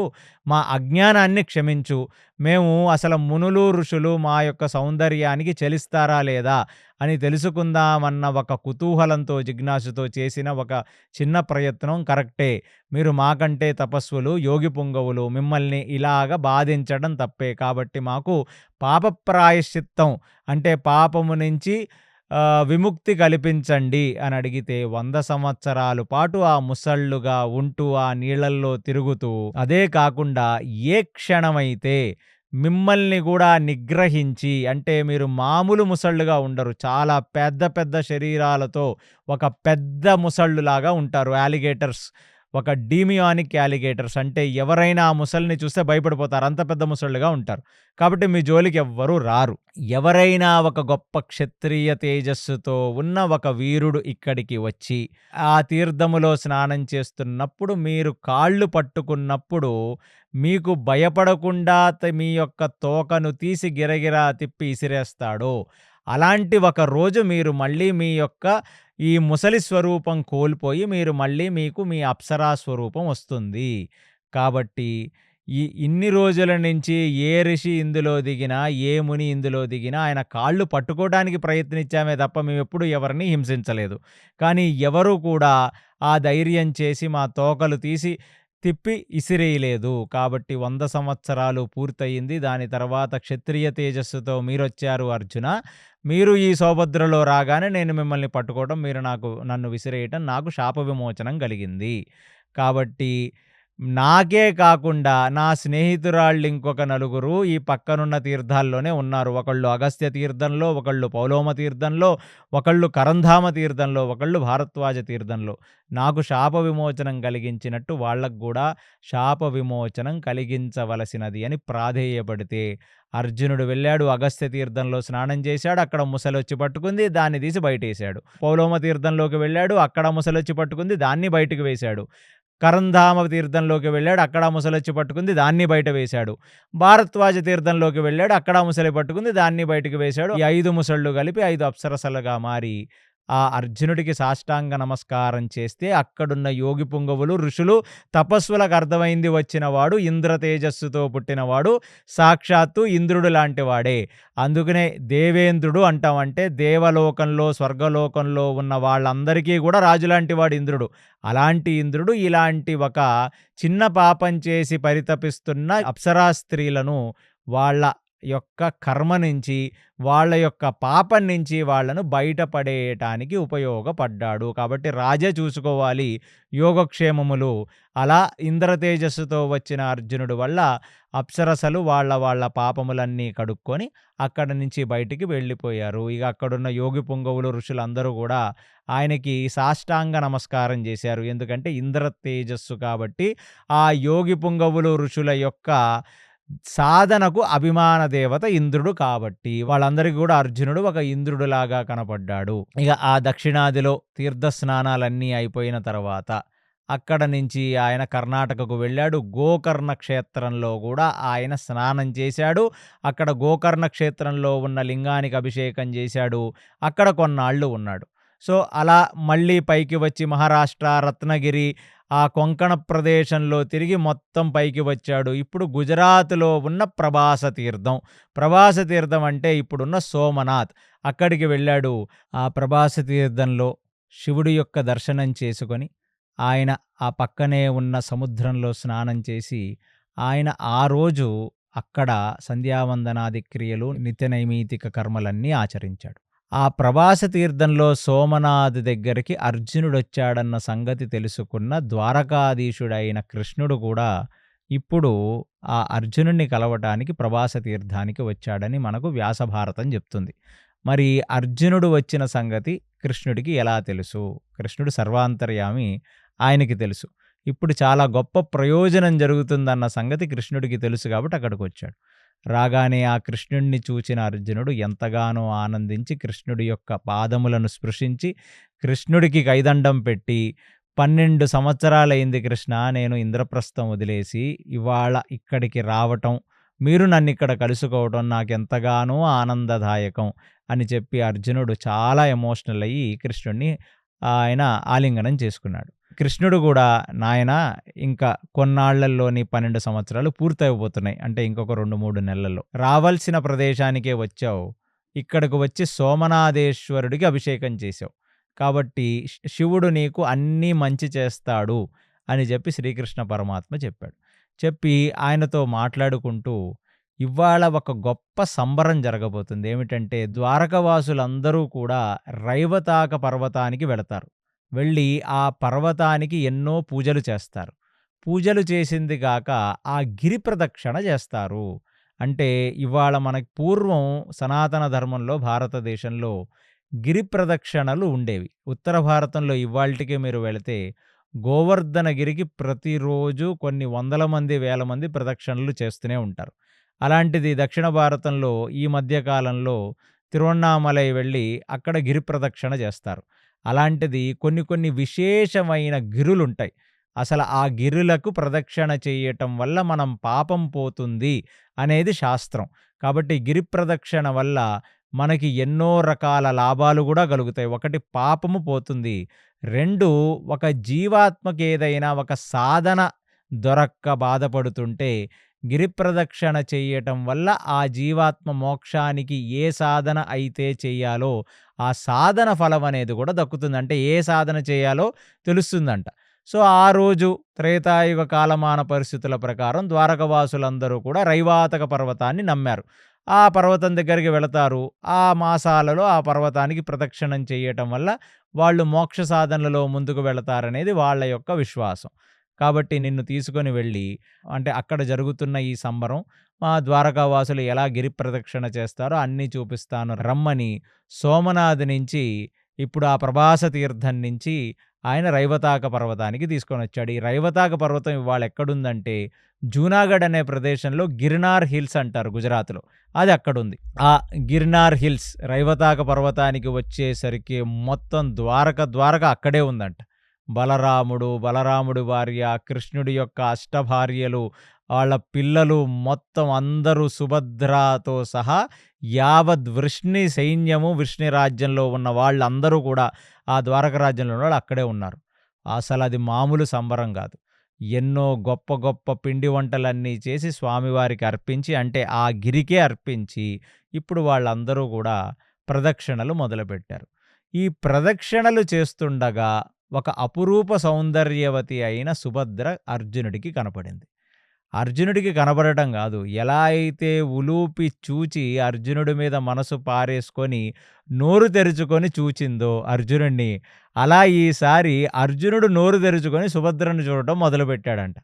మా అజ్ఞానాన్ని క్షమించు. మేము అసలు మునులు ఋషులు మా యొక్క సౌందర్యానికి చలిస్తారా లేదా అని తెలుసుకుందామన్న ఒక కుతూహలంతో జిజ్ఞాసుతో చేసిన ఒక చిన్న ప్రయత్నం కరెక్టే. మీరు మాకంటే తపస్సులు, యోగి పుంగవులు, మిమ్మల్ని ఇలాగ బాధించడం తప్పే. కాబట్టి మాకు పాప ప్రాయశ్చిత్తం అంటే పాపము నుంచి విముక్తి కల్పించండి అని అడిగితే 100 సంవత్సరాల పాటు ఆ ముసళ్ళుగా ఉంటూ ఆ నీళ్ళల్లో తిరుగుతూ, అదే కాకుండా ఏ క్షణమైతే మిమ్మల్ని కూడా నిగ్రహించి, అంటే మీరు మామూలు ముసళ్ళుగా ఉండరు, చాలా పెద్ద పెద్ద శరీరాలతో ఒక పెద్ద ముసళ్ళులాగా ఉంటారు. యాలిగేటర్స్, ఒక డీమియానిక్ యాలిగేటర్స్ అంటే ఎవరైనా ఆ ముసలిని చూస్తే భయపడిపోతారు. అంత పెద్ద ముసళ్ళుగా ఉంటారు. కాబట్టి మీ జోలికి ఎవ్వరూ రారు. ఎవరైనా ఒక గొప్ప క్షత్రియ తేజస్సుతో ఉన్న ఒక వీరుడు ఇక్కడికి వచ్చి ఆ తీర్థములో స్నానం చేస్తున్నప్పుడు మీరు కాళ్ళు పట్టుకున్నప్పుడు మీకు భయపడకుండా మీ యొక్క తోకను తీసి గిరగిరా తిప్పి ఇసిరేస్తాడో అలాంటి ఒక రోజు మీరు మళ్ళీ మీ యొక్క ఈ ముసలి స్వరూపం కోల్పోయి మీరు మళ్ళీ మీకు మీ అప్సరా స్వరూపం వస్తుంది. కాబట్టి ఇన్ని రోజుల నుంచి ఏ ఋషి ఇందులో దిగినా, ఏ ముని ఇందులో దిగినా ఆయన కాళ్ళు పట్టుకోవడానికి ప్రయత్నించామే తప్ప మేమెప్పుడు ఎవరిని హింసించలేదు. కానీ ఎవరు కూడా ఆ ధైర్యం చేసి మా తోకలు తీసి తిప్పి ఇసిరేయలేదు. కాబట్టి 100 సంవత్సరాలు పూర్తయింది. దాని తర్వాత క్షత్రియ తేజస్సుతో మీరొచ్చారు అర్జున. మీరు ఈ సౌభద్రలో రాగానే నేను మిమ్మల్ని పట్టుకోవడం, మీరు నన్ను విసిరేయటం నాకు శాప విమోచనం కలిగింది. కాబట్టి నాకే కాకుండా నా స్నేహితురాళ్ళు ఇంకొక నలుగురు ఈ పక్కనున్న తీర్థాల్లోనే ఉన్నారు. ఒకళ్ళు అగస్త్య తీర్థంలో, ఒకళ్ళు పౌలోమ తీర్థంలో, ఒకళ్ళు కరంధామ తీర్థంలో, ఒకళ్ళు భారద్వాజ తీర్థంలో. నాకు శాప విమోచనం కలిగించినట్టు వాళ్ళకు కూడా శాప విమోచనం కలిగించవలసినది అని ప్రాధేయపడితే అర్జునుడు వెళ్ళాడు. అగస్త్య తీర్థంలో స్నానం చేశాడు. అక్కడ ముసలొచ్చి పట్టుకుంది, దాన్ని తీసి బయటేశాడు. పౌలోమ తీర్థంలోకి వెళ్ళాడు. అక్కడ ముసలొచ్చి పట్టుకుంది, దాన్ని బయటకు వేశాడు. కరంధామ తీర్థంలోకి వెళ్ళాడు. అక్కడ ముసలొచ్చి పట్టుకుంది, దాన్ని బయట వేశాడు. భారద్వాజ తీర్థంలోకి వెళ్ళాడు. అక్కడ ముసలి పట్టుకుంది, దాన్ని బయటకు వేశాడు. ఈ 5 ముసళ్ళు కలిపి 5 అప్సరసలుగా మారి ఆ అర్జునుడికి సాష్టాంగ నమస్కారం చేస్తే అక్కడున్న యోగి పుంగవులు, ఋషులు, తపస్సులకు అర్థమైంది వచ్చినవాడు, ఇంద్ర తేజస్సుతో పుట్టినవాడు, సాక్షాత్తు ఇంద్రుడు లాంటి వాడే. అందుకనే దేవేంద్రుడు అంటాం. అంటే దేవలోకంలో, స్వర్గలోకంలో ఉన్న వాళ్ళందరికీ కూడా రాజులాంటి వాడు ఇంద్రుడు. అలాంటి ఇంద్రుడు ఇలాంటి ఒక చిన్న పాపం చేసి పరితపిస్తున్న అప్సరా స్త్రీలను వాళ్ళ యొక్క కర్మ నుంచి, వాళ్ళ యొక్క పాపం నుంచి వాళ్ళను బయటపడేయటానికి ఉపయోగపడ్డాడు. కాబట్టి రాజే చూసుకోవాలి యోగక్షేమములు. అలా ఇంద్రతేజస్సుతో వచ్చిన అర్జునుడు వల్ల అప్సరసలు వాళ్ళ పాపములన్నీ కడుక్కొని అక్కడి నుంచి బయటికి వెళ్ళిపోయారు. ఇక అక్కడున్న యోగి పుంగవులు, ఋషులందరూ కూడా ఆయనకి సాష్టాంగ నమస్కారం చేశారు. ఎందుకంటే ఇంద్ర తేజస్సు కాబట్టి ఆ యోగి పుంగవులు, ఋషుల యొక్క సాధనకు అభిమాన దేవత ఇంద్రుడు కాబట్టి వాళ్ళందరికీ కూడా అర్జునుడు ఒక ఇంద్రుడులాగా కనపడ్డాడు. ఇక ఆ దక్షిణాదిలో తీర్థస్నానాలన్నీ అయిపోయిన తర్వాత అక్కడ నుంచి ఆయన కర్ణాటకకు వెళ్ళాడు. గోకర్ణ క్షేత్రంలో కూడా ఆయన స్నానం చేశాడు. అక్కడ గోకర్ణ క్షేత్రంలో ఉన్న లింగానికి అభిషేకం చేశాడు. అక్కడ కొన్నాళ్ళు ఉన్నాడు. సో అలా మళ్ళీ పైకి వచ్చి మహారాష్ట్ర, రత్నగిరి, ఆ కొంకణ ప్రదేశంలో తిరిగి మొత్తం పైకి వచ్చాడు. ఇప్పుడు గుజరాత్‌లో ఉన్న ప్రభాస తీర్థం. ప్రభాస తీర్థం అంటే ఇప్పుడున్న సోమనాథ్. అక్కడికి వెళ్ళాడు. ఆ ప్రభాస తీర్థంలో శివుడి యొక్క దర్శనం చేసుకొని, ఆయన ఆ పక్కనే ఉన్న సముద్రంలో స్నానం చేసి, ఆయన ఆ రోజు అక్కడ సంధ్యావందనాది క్రియలు, నిత్య నైమిత్తిక కర్మలన్నీ ఆచరించాడు. ఆ ప్రభాస తీర్థంలో సోమనాథ్ దగ్గరికి అర్జునుడొచ్చాడన్న సంగతి తెలుసుకున్న ద్వారకాధీశుడైన కృష్ణుడు కూడా ఇప్పుడు ఆ అర్జునుడిని కలవటానికి ప్రభాస తీర్థానికి వచ్చాడని మనకు వ్యాసభారతం చెప్తుంది. మరి అర్జునుడు వచ్చిన సంగతి కృష్ణుడికి ఎలా తెలుసు? కృష్ణుడు సర్వాంతర్యామి, ఆయనకి తెలుసు. ఇప్పుడు చాలా గొప్ప ప్రయోజనం జరుగుతుందన్న సంగతి కృష్ణుడికి తెలుసు కాబట్టి అక్కడికొచ్చాడు. రాగానే ఆ కృష్ణుడిని చూచిన అర్జునుడు ఎంతగానో ఆనందించి కృష్ణుడి యొక్క పాదములను స్పృశించి కృష్ణుడికి కైదండం పెట్టి, 12 సంవత్సరాలైంది కృష్ణ నేను ఇంద్రప్రస్థం వదిలేసి ఇవాళ ఇక్కడికి రావటం, మీరు నన్నిక్కడ కలుసుకోవటం నాకెంతగానో ఆనందదాయకం అని చెప్పి అర్జునుడు చాలా ఎమోషనల్ అయ్యి కృష్ణుడిని ఆయన ఆలింగనం చేసుకున్నాడు. కృష్ణుడు కూడా నాయనా ఇంకా కొన్నాళ్లల్లోని 12 సంవత్సరాలు పూర్తయిపోతున్నాయి. అంటే ఇంకొక 2, 3 నెలల్లో. రావాల్సిన ప్రదేశానికే వచ్చావు. ఇక్కడకు వచ్చి సోమనాథేశ్వరుడికి అభిషేకం చేశావు. కాబట్టి శివుడు నీకు అన్నీ మంచి చేస్తాడు అని చెప్పి శ్రీకృష్ణ పరమాత్మ చెప్పాడు. చెప్పి ఆయనతో మాట్లాడుకుంటూ ఇవాళ ఒక గొప్ప సంబరం జరగబోతుంది. ఏమిటంటే ద్వారకవాసులందరూ కూడా రైవతాక పర్వతానికి వెళతారు. వెళ్ళి ఆ పర్వతానికి ఎన్నో పూజలు చేస్తారు. పూజలు చేసింది గాక ఆ గిరి ప్రదక్షిణ చేస్తారు. అంటే ఇవాళ మనకి పూర్వం సనాతన ధర్మంలో భారతదేశంలో గిరి ప్రదక్షిణలు ఉండేవి. ఉత్తర భారతంలో ఇవాల్టికి మీరు వెళితే గోవర్ధనగిరికి ప్రతిరోజు కొన్ని వందల మంది, వేల మంది ప్రదక్షిణలు చేస్తూనే ఉంటారు. అలాంటిది దక్షిణ భారతంలో ఈ మధ్య కాలంలో తిరువణ్ణామలై వెళ్ళి అక్కడ గిరి ప్రదక్షిణ చేస్తారు. అలాంటిది కొన్ని కొన్ని విశేషమైన గిరులుంటాయి. అసలు ఆ గిరులకు ప్రదక్షిణ చేయటం వల్ల మనం పాపం పోతుంది అనేది శాస్త్రం. కాబట్టి గిరి ప్రదక్షిణ వల్ల మనకి ఎన్నో రకాల లాభాలు గూడా కలుగుతాయి. ఒకటి పాపము పోతుంది. 2 ఒక జీవాత్మకి ఏదైనా ఒక సాధన దొరక్క బాధపడుతుంటే గిరి ప్రదక్షిణ చెయ్యటం వల్ల ఆ జీవాత్మ మోక్షానికి ఏ సాధన అయితే చెయ్యాలో ఆ సాధన ఫలం అనేది కూడా దక్కుతుంది. అంటే ఏ సాధన చేయాలో తెలుస్తుందంట. సో ఆ రోజు త్రేతాయుగ కాలమాన పరిస్థితుల ప్రకారం ద్వారకవాసులందరూ కూడా రైవాతక పర్వతాన్ని నమ్మారు. ఆ పర్వతం దగ్గరికి వెళతారు. ఆ మాసాలలో ఆ పర్వతానికి ప్రదక్షిణం చేయటం వల్ల వాళ్ళు మోక్ష సాధనలో ముందుకు వెళతారనేది వాళ్ళ యొక్క విశ్వాసం. కాబట్టి నిన్ను తీసుకొని వెళ్ళి అంటే అక్కడ జరుగుతున్న ఈ సంబరం మా ద్వారకావాసులు ఎలా గిరి ప్రదక్షిణ చేస్తారో అన్నీ చూపిస్తాను రమ్మని సోమనాథ్ నుంచి ఇప్పుడు ఆ ప్రభాస తీర్థం నుంచి ఆయన రైవతాక పర్వతానికి తీసుకొనొచ్చాడు. ఈ రైవతాక పర్వతం ఇవాళ ఎక్కడుందంటే జూనాగఢ్ అనే ప్రదేశంలో గిర్నార్ హిల్స్ అంటారు గుజరాత్‌లో. అది అక్కడుంది. ఆ గిర్నార్ హిల్స్ రైవతాక పర్వతానికి వచ్చేసరికి మొత్తం ద్వారక అక్కడే ఉందంట. బలరాముడి భార్య, కృష్ణుడి యొక్క అష్టభార్యలు, వాళ్ళ పిల్లలు మొత్తం అందరూ సుభద్రతో సహా యావత్ వృష్ణి సైన్యము, వృష్ణి రాజ్యంలో ఉన్న వాళ్ళందరూ కూడా ఆ ద్వారక రాజ్యంలో ఉన్నవాళ్ళు అక్కడే ఉన్నారు. అసలది మామూలు సంబరం గాదు. ఎన్నో గొప్ప గొప్ప పిండి వంటలన్నీ చేసి స్వామివారికి అర్పించి అంటే ఆ గిరికే అర్పించి ఇప్పుడు వాళ్ళందరూ కూడా ప్రదక్షిణలు మొదలుపెట్టారు. ఈ ప్రదక్షిణలు చేస్తుండగా ఒక అపురూప సౌందర్యవతి అయిన సుభద్ర అర్జునుడికి కనపడింది. అర్జునుడికి కనబడటం గాదు. ఎలా అయితే ఉలూపి చూచి అర్జునుడి మీద మనసు పారేసుకొని నోరు తెరుచుకొని చూచిందో అర్జునుడిని, అలా ఈసారి అర్జునుడు నోరు తెరుచుకొని సుభద్రను చూడటం మొదలుపెట్టాడంట.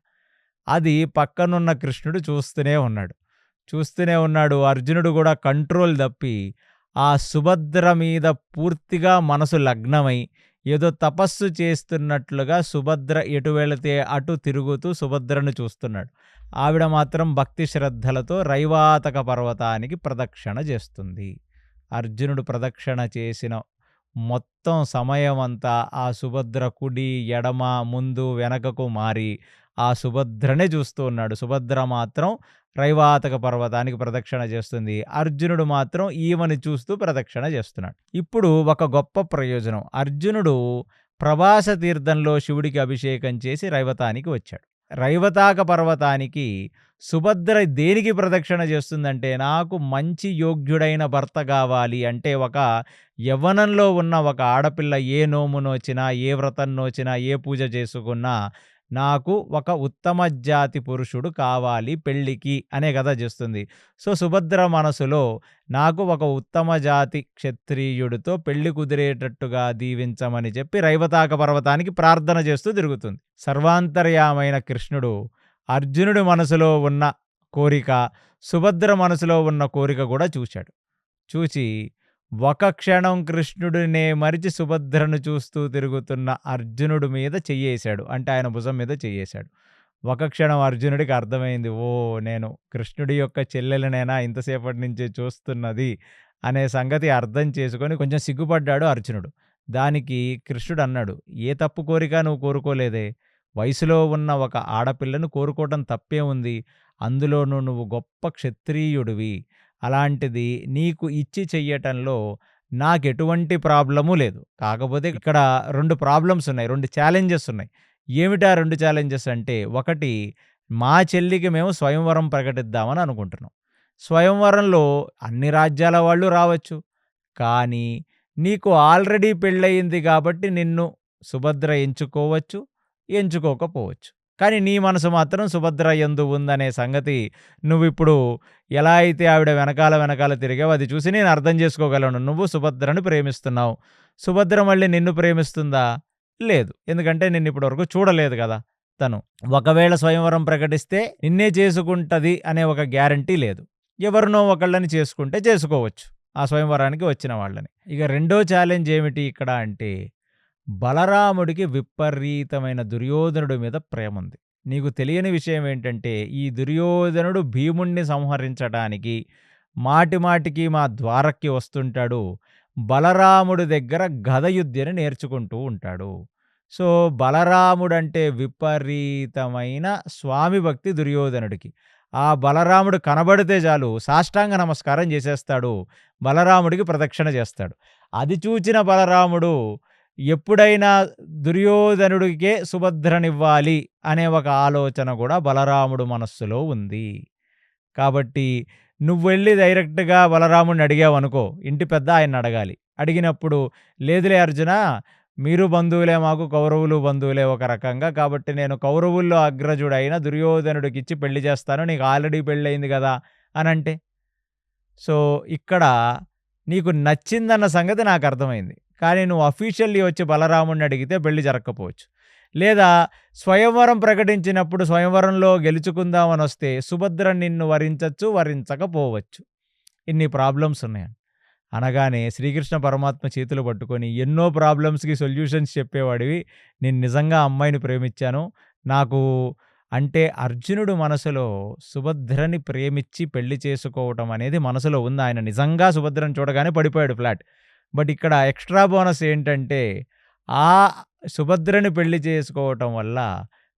అది పక్కనున్న కృష్ణుడు చూస్తూనే ఉన్నాడు. అర్జునుడు గూడా కంట్రోల్ తప్పి ఆ సుభద్ర మీద పూర్తిగా మనసు లగ్నమై ఏదో తపస్సు చేస్తున్నట్లుగా సుభద్ర ఎటు వెళితే అటు తిరుగుతూ సుభద్రను చూస్తున్నాడు. ఆవిడ మాత్రం భక్తి శ్రద్ధలతో రైవాతక పర్వతానికి ప్రదక్షిణ చేస్తుంది. అర్జునుడు ప్రదక్షిణ చేసిన మొత్తం సమయమంతా ఆ సుభద్ర కుడి, ఎడమ, ముందు, వెనకకు మారి ఆ సుభద్రనే చూస్తూ ఉన్నాడు. సుభద్ర మాత్రం రైవాతక పర్వతానికి ప్రదక్షిణ చేస్తుంది. అర్జునుడు మాత్రం ఈమెను చూస్తూ ప్రదక్షిణ చేస్తున్నాడు. ఇప్పుడు ఒక గొప్ప ప్రయోజనం. అర్జునుడు ప్రభాస తీర్థంలో శివుడికి అభిషేకం చేసి రైవతానికి వచ్చాడు. రైవతాక పర్వతానికి సుభద్ర దేనికి ప్రదక్షిణ చేస్తుందంటే, నాకు మంచి యోగ్యుడైన భర్త గావాలి అంటే, ఒక యవ్వనంలో ఉన్న ఒక ఆడపిల్ల ఏ నోము నోచినా, ఏ వ్రతం నోచినా, ఏ పూజ చేసుకున్నా, నాకు ఒక ఉత్తమ జాతి పురుషుడు కావాలి పెళ్ళికి అనే కదా చేస్తుంది. సో, సుభద్ర మనసులో నాకు ఒక ఉత్తమ జాతి క్షత్రియుడితో పెళ్లి కుదిరేటట్టుగా దీవించమని చెప్పి రైవతాక పర్వతానికి ప్రార్థన చేస్తూ తిరుగుతుంది. సర్వాంతర్యామైన కృష్ణుడు అర్జునుడి మనసులో ఉన్న కోరిక, సుభద్ర మనసులో ఉన్న కోరిక కూడా చూశాడు. చూచి ఒక క్షణం కృష్ణుడినే మరిచి సుభద్రను చూస్తూ తిరుగుతున్న అర్జునుడి మీద చెయ్యేశాడు. అంటే ఆయన భుజం మీద చెయ్యేశాడు. ఒక క్షణం అర్జునుడికి అర్థమైంది. ఓహ్! నేను కృష్ణుడి యొక్క చెల్లెలనేనా ఇంతసేపటి నుంచి చూస్తున్నది అనే సంగతి అర్థం చేసుకొని కొంచెం సిగ్గుపడ్డాడు అర్జునుడు. దానికి కృష్ణుడు అన్నాడు, ఏ తప్పు కోరిక నువ్వు కోరుకోలేదే. వయసులో ఉన్న ఒక ఆడపిల్లను కోరుకోవటం తప్పే ఉంది. అందులోనూ నువ్వు గొప్ప క్షత్రియుడివి. అలాంటిది నీకు ఇచ్చి చెయ్యటంలో నాకెటువంటి ప్రాబ్లము లేదు. కాకపోతే ఇక్కడ 2 ప్రాబ్లమ్స్ ఉన్నాయి. 2 ఛాలెంజెస్ ఉన్నాయి. ఏమిటా 2 ఛాలెంజెస్ అంటే, ఒకటి, మా చెల్లికి మేము స్వయంవరం ప్రకటిద్దామని అనుకుంటున్నాం. స్వయంవరంలో అన్ని రాజ్యాల వాళ్ళు రావచ్చు. కానీ నీకు ఆల్రెడీ పెళ్ళయింది కాబట్టి నిన్ను సుభద్ర ఎంచుకోవచ్చు, ఎంచుకోకపోవచ్చు. కానీ నీ మనసు మాత్రం సుభద్ర యందు ఉందనే సంగతి నువ్విప్పుడు ఎలా అయితే ఆవిడ వెనకాల తిరిగావో అది చూసి నేను అర్థం చేసుకోగలను. నువ్వు సుభద్రను ప్రేమిస్తున్నావు. సుభద్ర మళ్ళీ నిన్ను ప్రేమిస్తుందా? లేదు. ఎందుకంటే నిన్నిప్పటి వరకు చూడలేదు గదా తను. ఒకవేళ స్వయంవరం ప్రకటిస్తే నిన్నే చేసుకుంటది అనే ఒక గ్యారంటీ లేదు. ఎవరినో ఒకళ్ళని చేసుకుంటే చేసుకోవచ్చు, ఆ స్వయంవరానికి వచ్చిన వాళ్ళని. ఇక రెండో ఛాలెంజ్ ఏమిటి ఇక్కడ అంటే, బలరాముడికి విపరీతమైన దుర్యోధనుడి మీద ప్రేముంది. నీకు తెలియని విషయం ఏంటంటే, ఈ దుర్యోధనుడు భీముణ్ణి సంహరించడానికి మాటిమాటికి మా ద్వారక్కి వస్తుంటాడు. బలరాముడి దగ్గర గదయుద్ధిని నేర్చుకుంటూ ఉంటాడు. సో, బలరాముడంటే విపరీతమైన స్వామి భక్తి దుర్యోధనుడికి. ఆ బలరాముడు కనబడితే చాలు సాష్టాంగ నమస్కారం చేసేస్తాడు. బలరాముడికి ప్రదక్షిణ చేస్తాడు. అది చూచిన బలరాముడు ఎప్పుడైనా దుర్యోధనుడికే సుభద్రనివ్వాలి అనే ఒక ఆలోచన కూడా బలరాముడు మనస్సులో ఉంది. కాబట్టి నువ్వెళ్ళి డైరెక్ట్‌గా బలరాముడిని అడిగావనుకో, ఇంటి పెద్ద ఆయన్ని అడగాలి. అడిగినప్పుడు, లేదులే అర్జునా, మీరు బంధువులే, మాకు కౌరవులు బంధువులే ఒక రకంగా. కాబట్టి నేను కౌరవుల్లో అగ్రజుడైన దుర్యోధనుడికిచ్చి పెళ్లి చేస్తాను. నీకు ఆల్రెడీ పెళ్ళయింది గదా అనంటే. సో, ఇక్కడ నీకు నచ్చిందన్న సంగతి నాకర్థమైంది. కానీ నువ్వు అఫీషియల్లీ వచ్చి బలరాముడిని అడిగితే పెళ్లి జరక్కపోవచ్చు. లేదా స్వయంవరం ప్రకటించినప్పుడు స్వయంవరంలో గెలుచుకుందామనొస్తే సుభద్ర నిన్ను వరించచ్చు, వరించకపోవచ్చు. ఇన్ని ప్రాబ్లమ్స్ ఉన్నాయండి. అనగానే శ్రీకృష్ణ పరమాత్మ చేతులు పట్టుకొని ఎన్నో ప్రాబ్లమ్స్‌కి సొల్యూషన్స్ చెప్పేవాడివి. నేను నిజంగా అమ్మాయిని ప్రేమించాను. నాకు అంటే అర్జునుడు మనసులో సుభద్రని ప్రేమిచ్చి పెళ్లి చేసుకోవటం అనేది మనసులో ఉంది. ఆయన నిజంగా సుభద్రని చూడగానే పడిపోయాడు ఫ్లాట్. బట్ ఇక్కడ ఎక్స్‌ట్రా బోనస్ ఏంటంటే, ఆ సుభద్రని పెళ్లి చేసుకోవటం వల్ల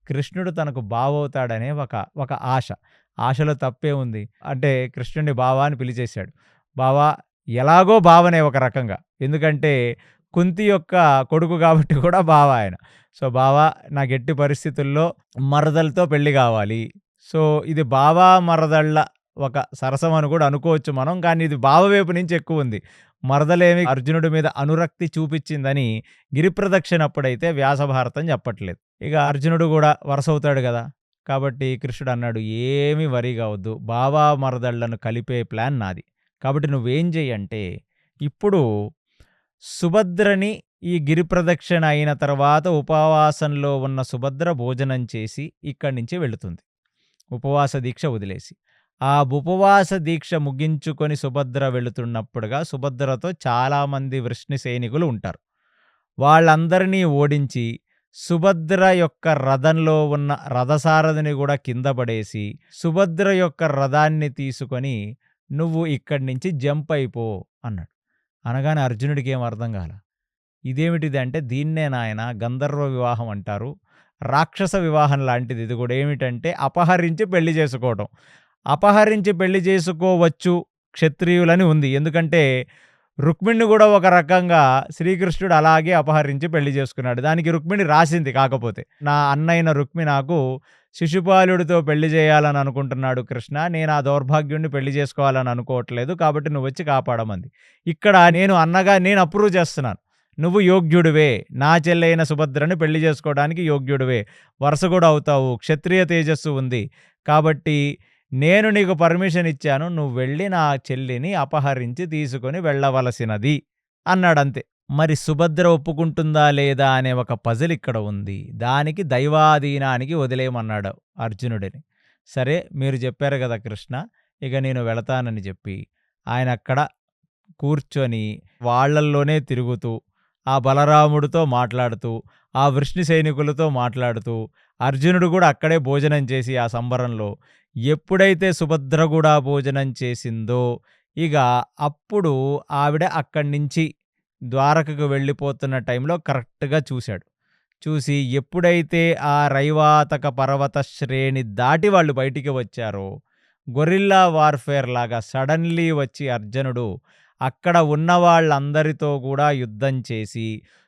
కృష్ణుడు తనకు బావవుతాడనే ఒక ఆశ. ఆశలో తప్పే ఉంది. అంటే కృష్ణుడిని బావ అని పిలిచేశాడు. బావా, ఎలాగో బావనే ఒక రకంగా. ఎందుకంటే కుంతి యొక్క కొడుకు కాబట్టి కూడా బావ ఆయన. సో, బావా, నాకు ఎట్టి పరిస్థితుల్లో మరదలతో పెళ్లి కావాలి. సో, ఇది బావా మరదళ్ళ ఒక సరసం అని కూడా అనుకోవచ్చు మనం. కానీ ఇది బావ వైపు నుంచి ఎక్కువుంది. మరదలేమి అర్జునుడి మీద అనురక్తి చూపిచ్చిందని గిరిప్రదక్షిణప్పుడైతే వ్యాసభారతం చెప్పట్లేదు. ఇక అర్జునుడు కూడా వరసవుతాడు గదా! కాబట్టి కృష్ణుడు అన్నాడు, ఏమీ వరీ కావద్దు. బావా మరదళ్ళను కలిపే ప్లాన్ నాది. కాబట్టి నువ్వేం చెయ్యంటే, ఇప్పుడు సుభద్రని ఈ గిరిప్రదక్షిణ అయిన తర్వాత ఉపవాసంలో ఉన్న సుభద్ర భోజనం చేసి ఇక్కడి నుంచి వెళుతుంది. ఉపవాస దీక్ష వదిలేసి. ఆ ఉపవాస దీక్ష ముగించుకొని సుభద్ర వెళుతున్నప్పుడుగా సుభద్రతో చాలామంది వృష్ణి సైనికులు ఉంటారు. వాళ్ళందరినీ ఓడించి సుభద్ర యొక్క రథంలో ఉన్న రథసారథిని కూడా కింద పడేసి, సుభద్ర యొక్క రథాన్ని తీసుకొని నువ్వు ఇక్కడి నుంచి జంప్ అయిపో అన్నాడు. అనగానే అర్జునుడికి ఏం అర్థం కాల. ఇదేమిటిది అంటే, దీన్నే నాయన గంధర్వ వివాహం అంటారు. రాక్షస వివాహం లాంటిది ఇది కూడా. ఏమిటంటే అపహరించి పెళ్లి చేసుకోవటం. అపహరించి పెళ్లి చేసుకోవచ్చు క్షత్రియులని ఉంది. ఎందుకంటే రుక్మిణిని కూడా ఒక రకంగా శ్రీకృష్ణుడు అలాగే అపహరించి పెళ్లి చేసుకున్నాడు. దానికి రుక్మిణి రాసింది కాకపోతే, "నా అన్నయిన రుక్మి నాకు శిశుపాలుడితో పెళ్లి చేయాలని అనుకుంటున్నాడు కృష్ణ. నేను ఆ దౌర్భాగ్యుడిని పెళ్లి చేసుకోవాలని అనుకోవట్లేదు. కాబట్టి నువ్వొచ్చి కాపాడమంది." ఇక్కడ నేను అన్నగా నేను అప్రూవ్ చేస్తున్నాను. నువ్వు యోగ్యుడివే. నా చెల్లైన సుభద్రని పెళ్లి చేసుకోవడానికి యోగ్యుడివే. వరస కూడా అవుతావు. క్షత్రియ తేజస్సు ఉంది. కాబట్టి నేను నీకు పర్మిషన్ ఇచ్చాను. నువ్వు వెళ్ళి నా చెల్లిని అపహరించి తీసుకొని వెళ్ళవలసినది అన్నాడంతే. మరి సుభద్ర ఒప్పుకుంటుందా లేదా అనే ఒక పజిల్ ఇక్కడ ఉంది. దానికి దైవాధీనానికి వదిలేయమన్నాడు అర్జునుడిని. సరే మీరు చెప్పారు కదా కృష్ణ, ఇక నేను వెళతానని చెప్పి ఆయన అక్కడ కూర్చొని వాళ్ళల్లోనే తిరుగుతూ, ఆ బలరాముడితో మాట్లాడుతూ, ఆ వృష్ణి సైనికులతో మాట్లాడుతూ, అర్జునుడు కూడా అక్కడే భోజనం చేసి ఆ సంబరంలో ఎప్పుడైతే సుభద్ర కూడా భోజనం చేసిందో ఇక అప్పుడు ఆవిడ అక్కడి నుంచి ద్వారకకు వెళ్ళిపోతున్న టైంలో కరెక్ట్‌గా చూశాడు. చూసి ఎప్పుడైతే ఆ రైవాతక పర్వత శ్రేణి దాటి వాళ్ళు బయటికి వచ్చారో, గొరిల్లా వార్‌ఫేర్ లాగా సడన్‌లీ వచ్చి అర్జునుడు అక్కడ ఉన్న వాళ్ళందరితో కూడా యుద్ధం చేసి,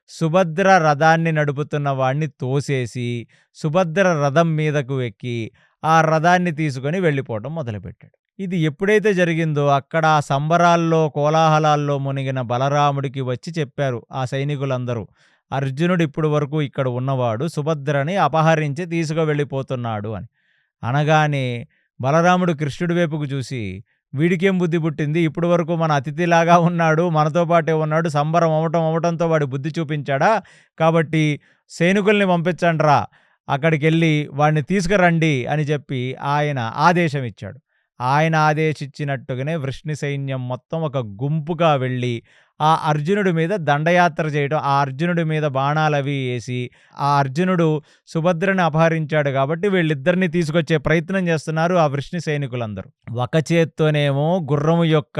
సుభద్ర రథాన్ని నడుపుతున్న వాడిని తోసేసి, సుభద్ర రథం మీదకు ఎక్కి, ఆ రథాన్ని తీసుకొని వెళ్ళిపోవడం మొదలుపెట్టాడు. ఇది ఎప్పుడైతే జరిగిందో అక్కడ ఆ సంబరాల్లో, కోలాహలాల్లో మునిగిన బలరాముడికి వచ్చి చెప్పారు ఆ సైనికులందరూ, అర్జునుడు ఇప్పుడు వరకు ఇక్కడ ఉన్నవాడు సుభద్రని అపహరించి తీసుకువెళ్ళిపోతున్నాడు అని. అనగానే బలరాముడు కృష్ణుడి వైపుకు చూసి, వీడికేం బుద్ధి పుట్టింది? ఇప్పుడు వరకు మన అతిథిలాగా ఉన్నాడు, మనతో పాటే ఉన్నాడు, సంబరం అవటంతో వాడి బుద్ధి చూపించాడా? కాబట్టి సైనికుల్ని పంపించండ్రా, అక్కడికెళ్ళి వాడిని తీసుకురండి అని చెప్పి ఆయన ఆదేశం ఇచ్చాడు. ఆయన ఆదేశించినట్టుగానే వృష్ణి సైన్యం మొత్తం ఒక గుంపుగా వెళ్ళి ఆ అర్జునుడి మీద దండయాత్ర చేయడం, ఆ అర్జునుడి మీద బాణాలవి వేసి, ఆ అర్జునుడు సుభద్రని అపహరించాడు కాబట్టి వీళ్ళిద్దరిని తీసుకొచ్చే ప్రయత్నం చేస్తున్నారు ఆ వృష్ణి సైనికులందరూ. ఒక చేత్తోనేమో గుర్రము యొక్క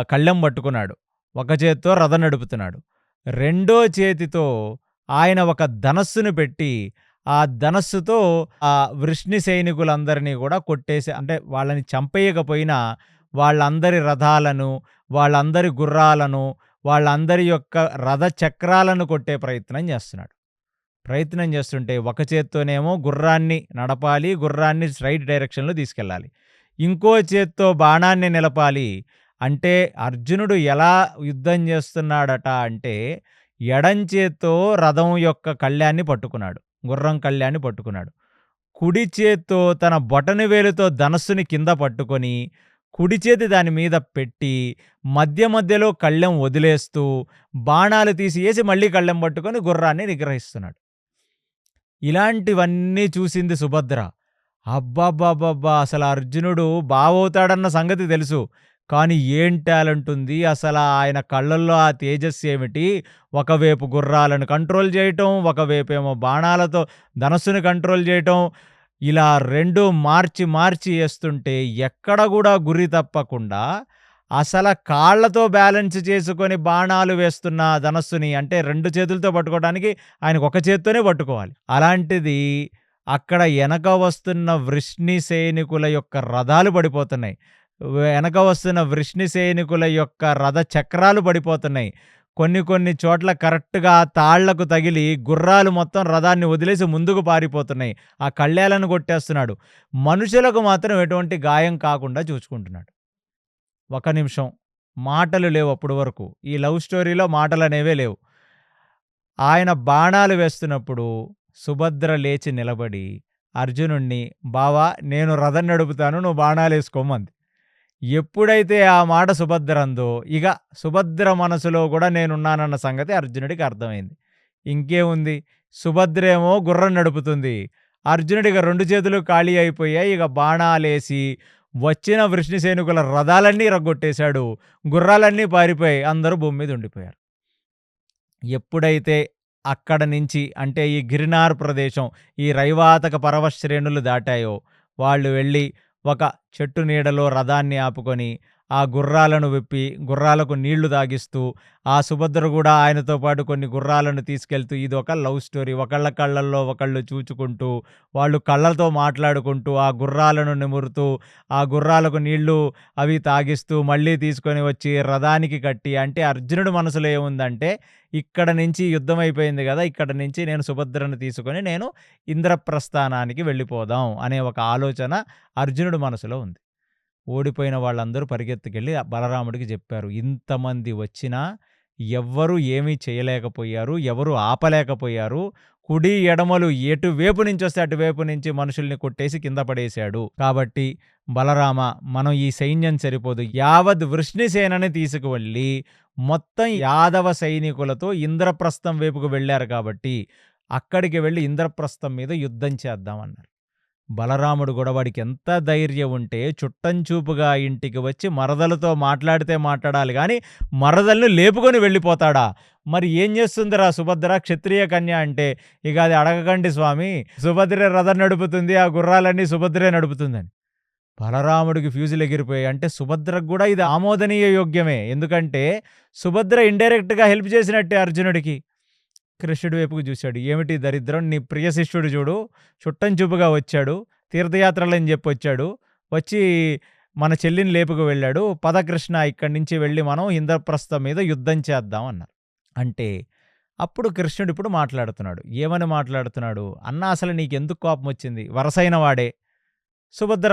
కళ్ళెం పట్టుకున్నాడు, ఒక చేత్తో రథం నడుపుతున్నాడు, రెండో చేతితో ఆయన ఒక ధనస్సును పెట్టి ఆ ధనస్సుతో ఆ వృష్ణి సైనికులందరినీ కూడా కొట్టేసి, అంటే వాళ్ళని చంపేయకపోయినా వాళ్ళందరి రథాలను, వాళ్ళందరి గుర్రాలను, వాళ్ళందరి యొక్క రథ చక్రాలను కొట్టే ప్రయత్నం చేస్తున్నాడు. ప్రయత్నం చేస్తుంటే ఒక చేత్తోనేమో గుర్రాన్ని నడపాలి, గుర్రాన్ని రైట్ డైరెక్షన్‌లో తీసుకెళ్ళాలి. ఇంకో చేత్తో బాణాన్ని నిలపాలి. అంటే అర్జునుడు ఎలా యుద్ధం చేస్తున్నాడట అంటే, ఎడం చేత్తో రథం యొక్క కళ్యాన్ని పట్టుకున్నాడు, గుర్రం కళ్యాన్ని పట్టుకున్నాడు. కుడి చేత్తో తన బొటన వేలుతో ధనస్సుని కింద పట్టుకొని, కుడి చేతి దాని మీద పెట్టి, మధ్యలో కళ్ళెం వదిలేస్తూ, బాణాలు తీసి మళ్ళీ కళ్ళెం పట్టుకొని గుర్రాన్ని నిగ్రహిస్తున్నాడు. ఇలాంటివన్నీ చూసింది సుభద్ర. అబ్బబ్బబ్బబ్బా! అసలు అర్జునుడు బావవుతాడన్న సంగతి తెలుసు. కానీ ఏం టాలెంట్ ఉంది! అసల ఆయన కళ్ళల్లో ఆ తేజస్సు ఏమిటి! ఒకవైపు గుర్రాలను కంట్రోల్ చేయటం, ఒకవైపేమో బాణాలతో ధనస్సుని కంట్రోల్ చేయటం. ఇలా 2 మార్చి ఏస్తుంటే ఎక్కడ గూడా గురి తప్పకుండా అసల కాళ్ళతో బ్యాలెన్స్ చేసుకొని బాణాలు వేస్తున్న ధనస్సుని, అంటే 2 చేతులతో పట్టుకోవడానికి ఆయనకు ఒక చేత్తోనే పట్టుకోవాలి. అలాంటిది అక్కడ ఎనక వస్తున్న వృష్ణి సైనికుల యొక్క రథాలు పడిపోతున్నాయి. వెనక వస్తున్న వృష్ణి సైనికుల యొక్క రథ చక్రాలు పడిపోతున్నాయి. కొన్ని చోట్ల కరెక్ట్‌గా తాళ్లకు తగిలి గుర్రాలు మొత్తం రథాన్ని వదిలేసి ముందుకు పారిపోతున్నాయి. ఆ కళ్ళేలను కొట్టేస్తున్నాడు. మనుషులకు మాత్రం ఎటువంటి గాయం కాకుండా చూసుకుంటున్నాడు. ఒక నిమిషం, మాటలు లేవు అప్పటి వరకు. ఈ లవ్ స్టోరీలో మాటలనేవే లేవు. ఆయన బాణాలు వేస్తున్నప్పుడు సుభద్ర లేచి నిలబడి అర్జునుడిని, బావా నేను రథం నడుపుతాను, నువ్వు బాణాలేసుకోమంది. ఎప్పుడైతే ఆ మాట సుభద్ర అందో, ఇక సుభద్ర మనసులో కూడా నేనున్నానన్న సంగతి అర్జునుడికి అర్థమైంది. ఇంకేముంది, సుభద్రేమో గుర్రం నడుపుతుంది, అర్జునుడికి 2 చేతులు ఖాళీ అయిపోయాయి. ఇక బాణాలేసి వచ్చిన వృష్ణి సైనికుల రథాలన్నీ ఇరగ్గొట్టేశాడు, గుర్రాలన్నీ పారిపోయాయి, అందరూ భూమి మీద ఉండిపోయారు. ఎప్పుడైతే అక్కడ నుంచి, అంటే ఈ గిరినార్ ప్రదేశం, ఈ రైవాతక పర్వత శ్రేణులు దాటాయో, వాళ్ళు వెళ్ళి ఒక చెట్టు నీడలో రథాన్ని ఆపుకొని ఆ గుర్రాలను విప్పి గుర్రాలకు నీళ్లు తాగిస్తూ, ఆ సుభద్ర కూడా ఆయనతో పాటు కొన్ని గుర్రాలను తీసుకెళ్తూ ఇదొక లవ్ స్టోరీ. ఒకళ్ళ కళ్ళల్లో ఒకళ్ళు చూచుకుంటూ, వాళ్ళు కళ్ళతో మాట్లాడుకుంటూ, ఆ గుర్రాలను నిమురుతూ, ఆ గుర్రాలకు నీళ్లు అవి తాగిస్తూ, మళ్ళీ తీసుకొని వచ్చి రథానికి కట్టి, అంటే అర్జునుడి మనసులో ఏముందంటే, ఇక్కడ నుంచి యుద్ధం అయిపోయింది గదా! ఇక్కడ నుంచి నేను సుభద్రను తీసుకొని నేను ఇంద్రప్రస్థానానికి వెళ్ళిపోదాం అనే ఒక ఆలోచన అర్జునుడి మనసులో ఉంది. ఓడిపోయిన వాళ్ళందరూ పరిగెత్తుకెళ్ళి బలరాముడికి చెప్పారు. ఇంతమంది వచ్చినా ఎవ్వరూ ఏమీ చేయలేకపోయారు. ఎవరు ఆపలేకపోయారు. కుడి, ఎడమలు ఎటువైపు నుంచొస్తే అటువైపు నుంచి మనుషుల్ని కొట్టేసి కింద పడేశాడు. కాబట్టి బలరామ, మనం ఈ సైన్యం సరిపోదు. యావద్ వృష్ణిసేనని తీసుకువెళ్ళి మొత్తం యాదవ సైనికులతో ఇంద్రప్రస్థం వైపుకు వెళ్ళారు కాబట్టి అక్కడికి వెళ్ళి ఇంద్రప్రస్థం మీద యుద్ధం చేద్దామన్నారు. బలరాముడు కూడా వాడికి ఎంత ధైర్యం ఉంటే చుట్టంచూపుగా ఇంటికి వచ్చి మరదలతో మాట్లాడితే మాట్లాడాలి గాని మరదల్ని లేపుకొని వెళ్ళిపోతాడా? మరి ఏం చేస్తుందిరా సుభద్ర క్షత్రియ కన్య అంటే? ఇక అది అడగకండి స్వామి, సుభద్రే రథం నడుపుతుంది, ఆ గుర్రాలన్నీ సుభద్రే నడుపుతుందని. బలరాముడికి ఫ్యూజులు ఎగిరిపోయాయి. అంటే సుభద్రకు కూడా ఇది ఆమోదనీయ యోగ్యమే. ఎందుకంటే సుభద్ర ఇండైరెక్ట్‌గా హెల్ప్ చేసినట్టే అర్జునుడికి. కృష్ణుడి వైపుకు చూశాడు. ఏమిటి దరిద్రం, నీ ప్రియ శిష్యుడు చూడు చుట్టంచూపుగా వచ్చాడు, తీర్థయాత్రలని చెప్పి వచ్చాడు, వచ్చి మన చెల్లిని లేపుకు వెళ్ళాడు. పద కృష్ణ, ఇక్కడి నుంచి వెళ్ళి మనం ఇంద్రప్రస్థం మీద యుద్ధం చేద్దాం అన్నారు. అంటే అప్పుడు కృష్ణుడు ఇప్పుడు మాట్లాడుతున్నాడు. ఏమని మాట్లాడుతున్నాడు? అన్న అసలు నీకెందుకు కోపం వచ్చింది? వరసైన వాడే, సుభద్ర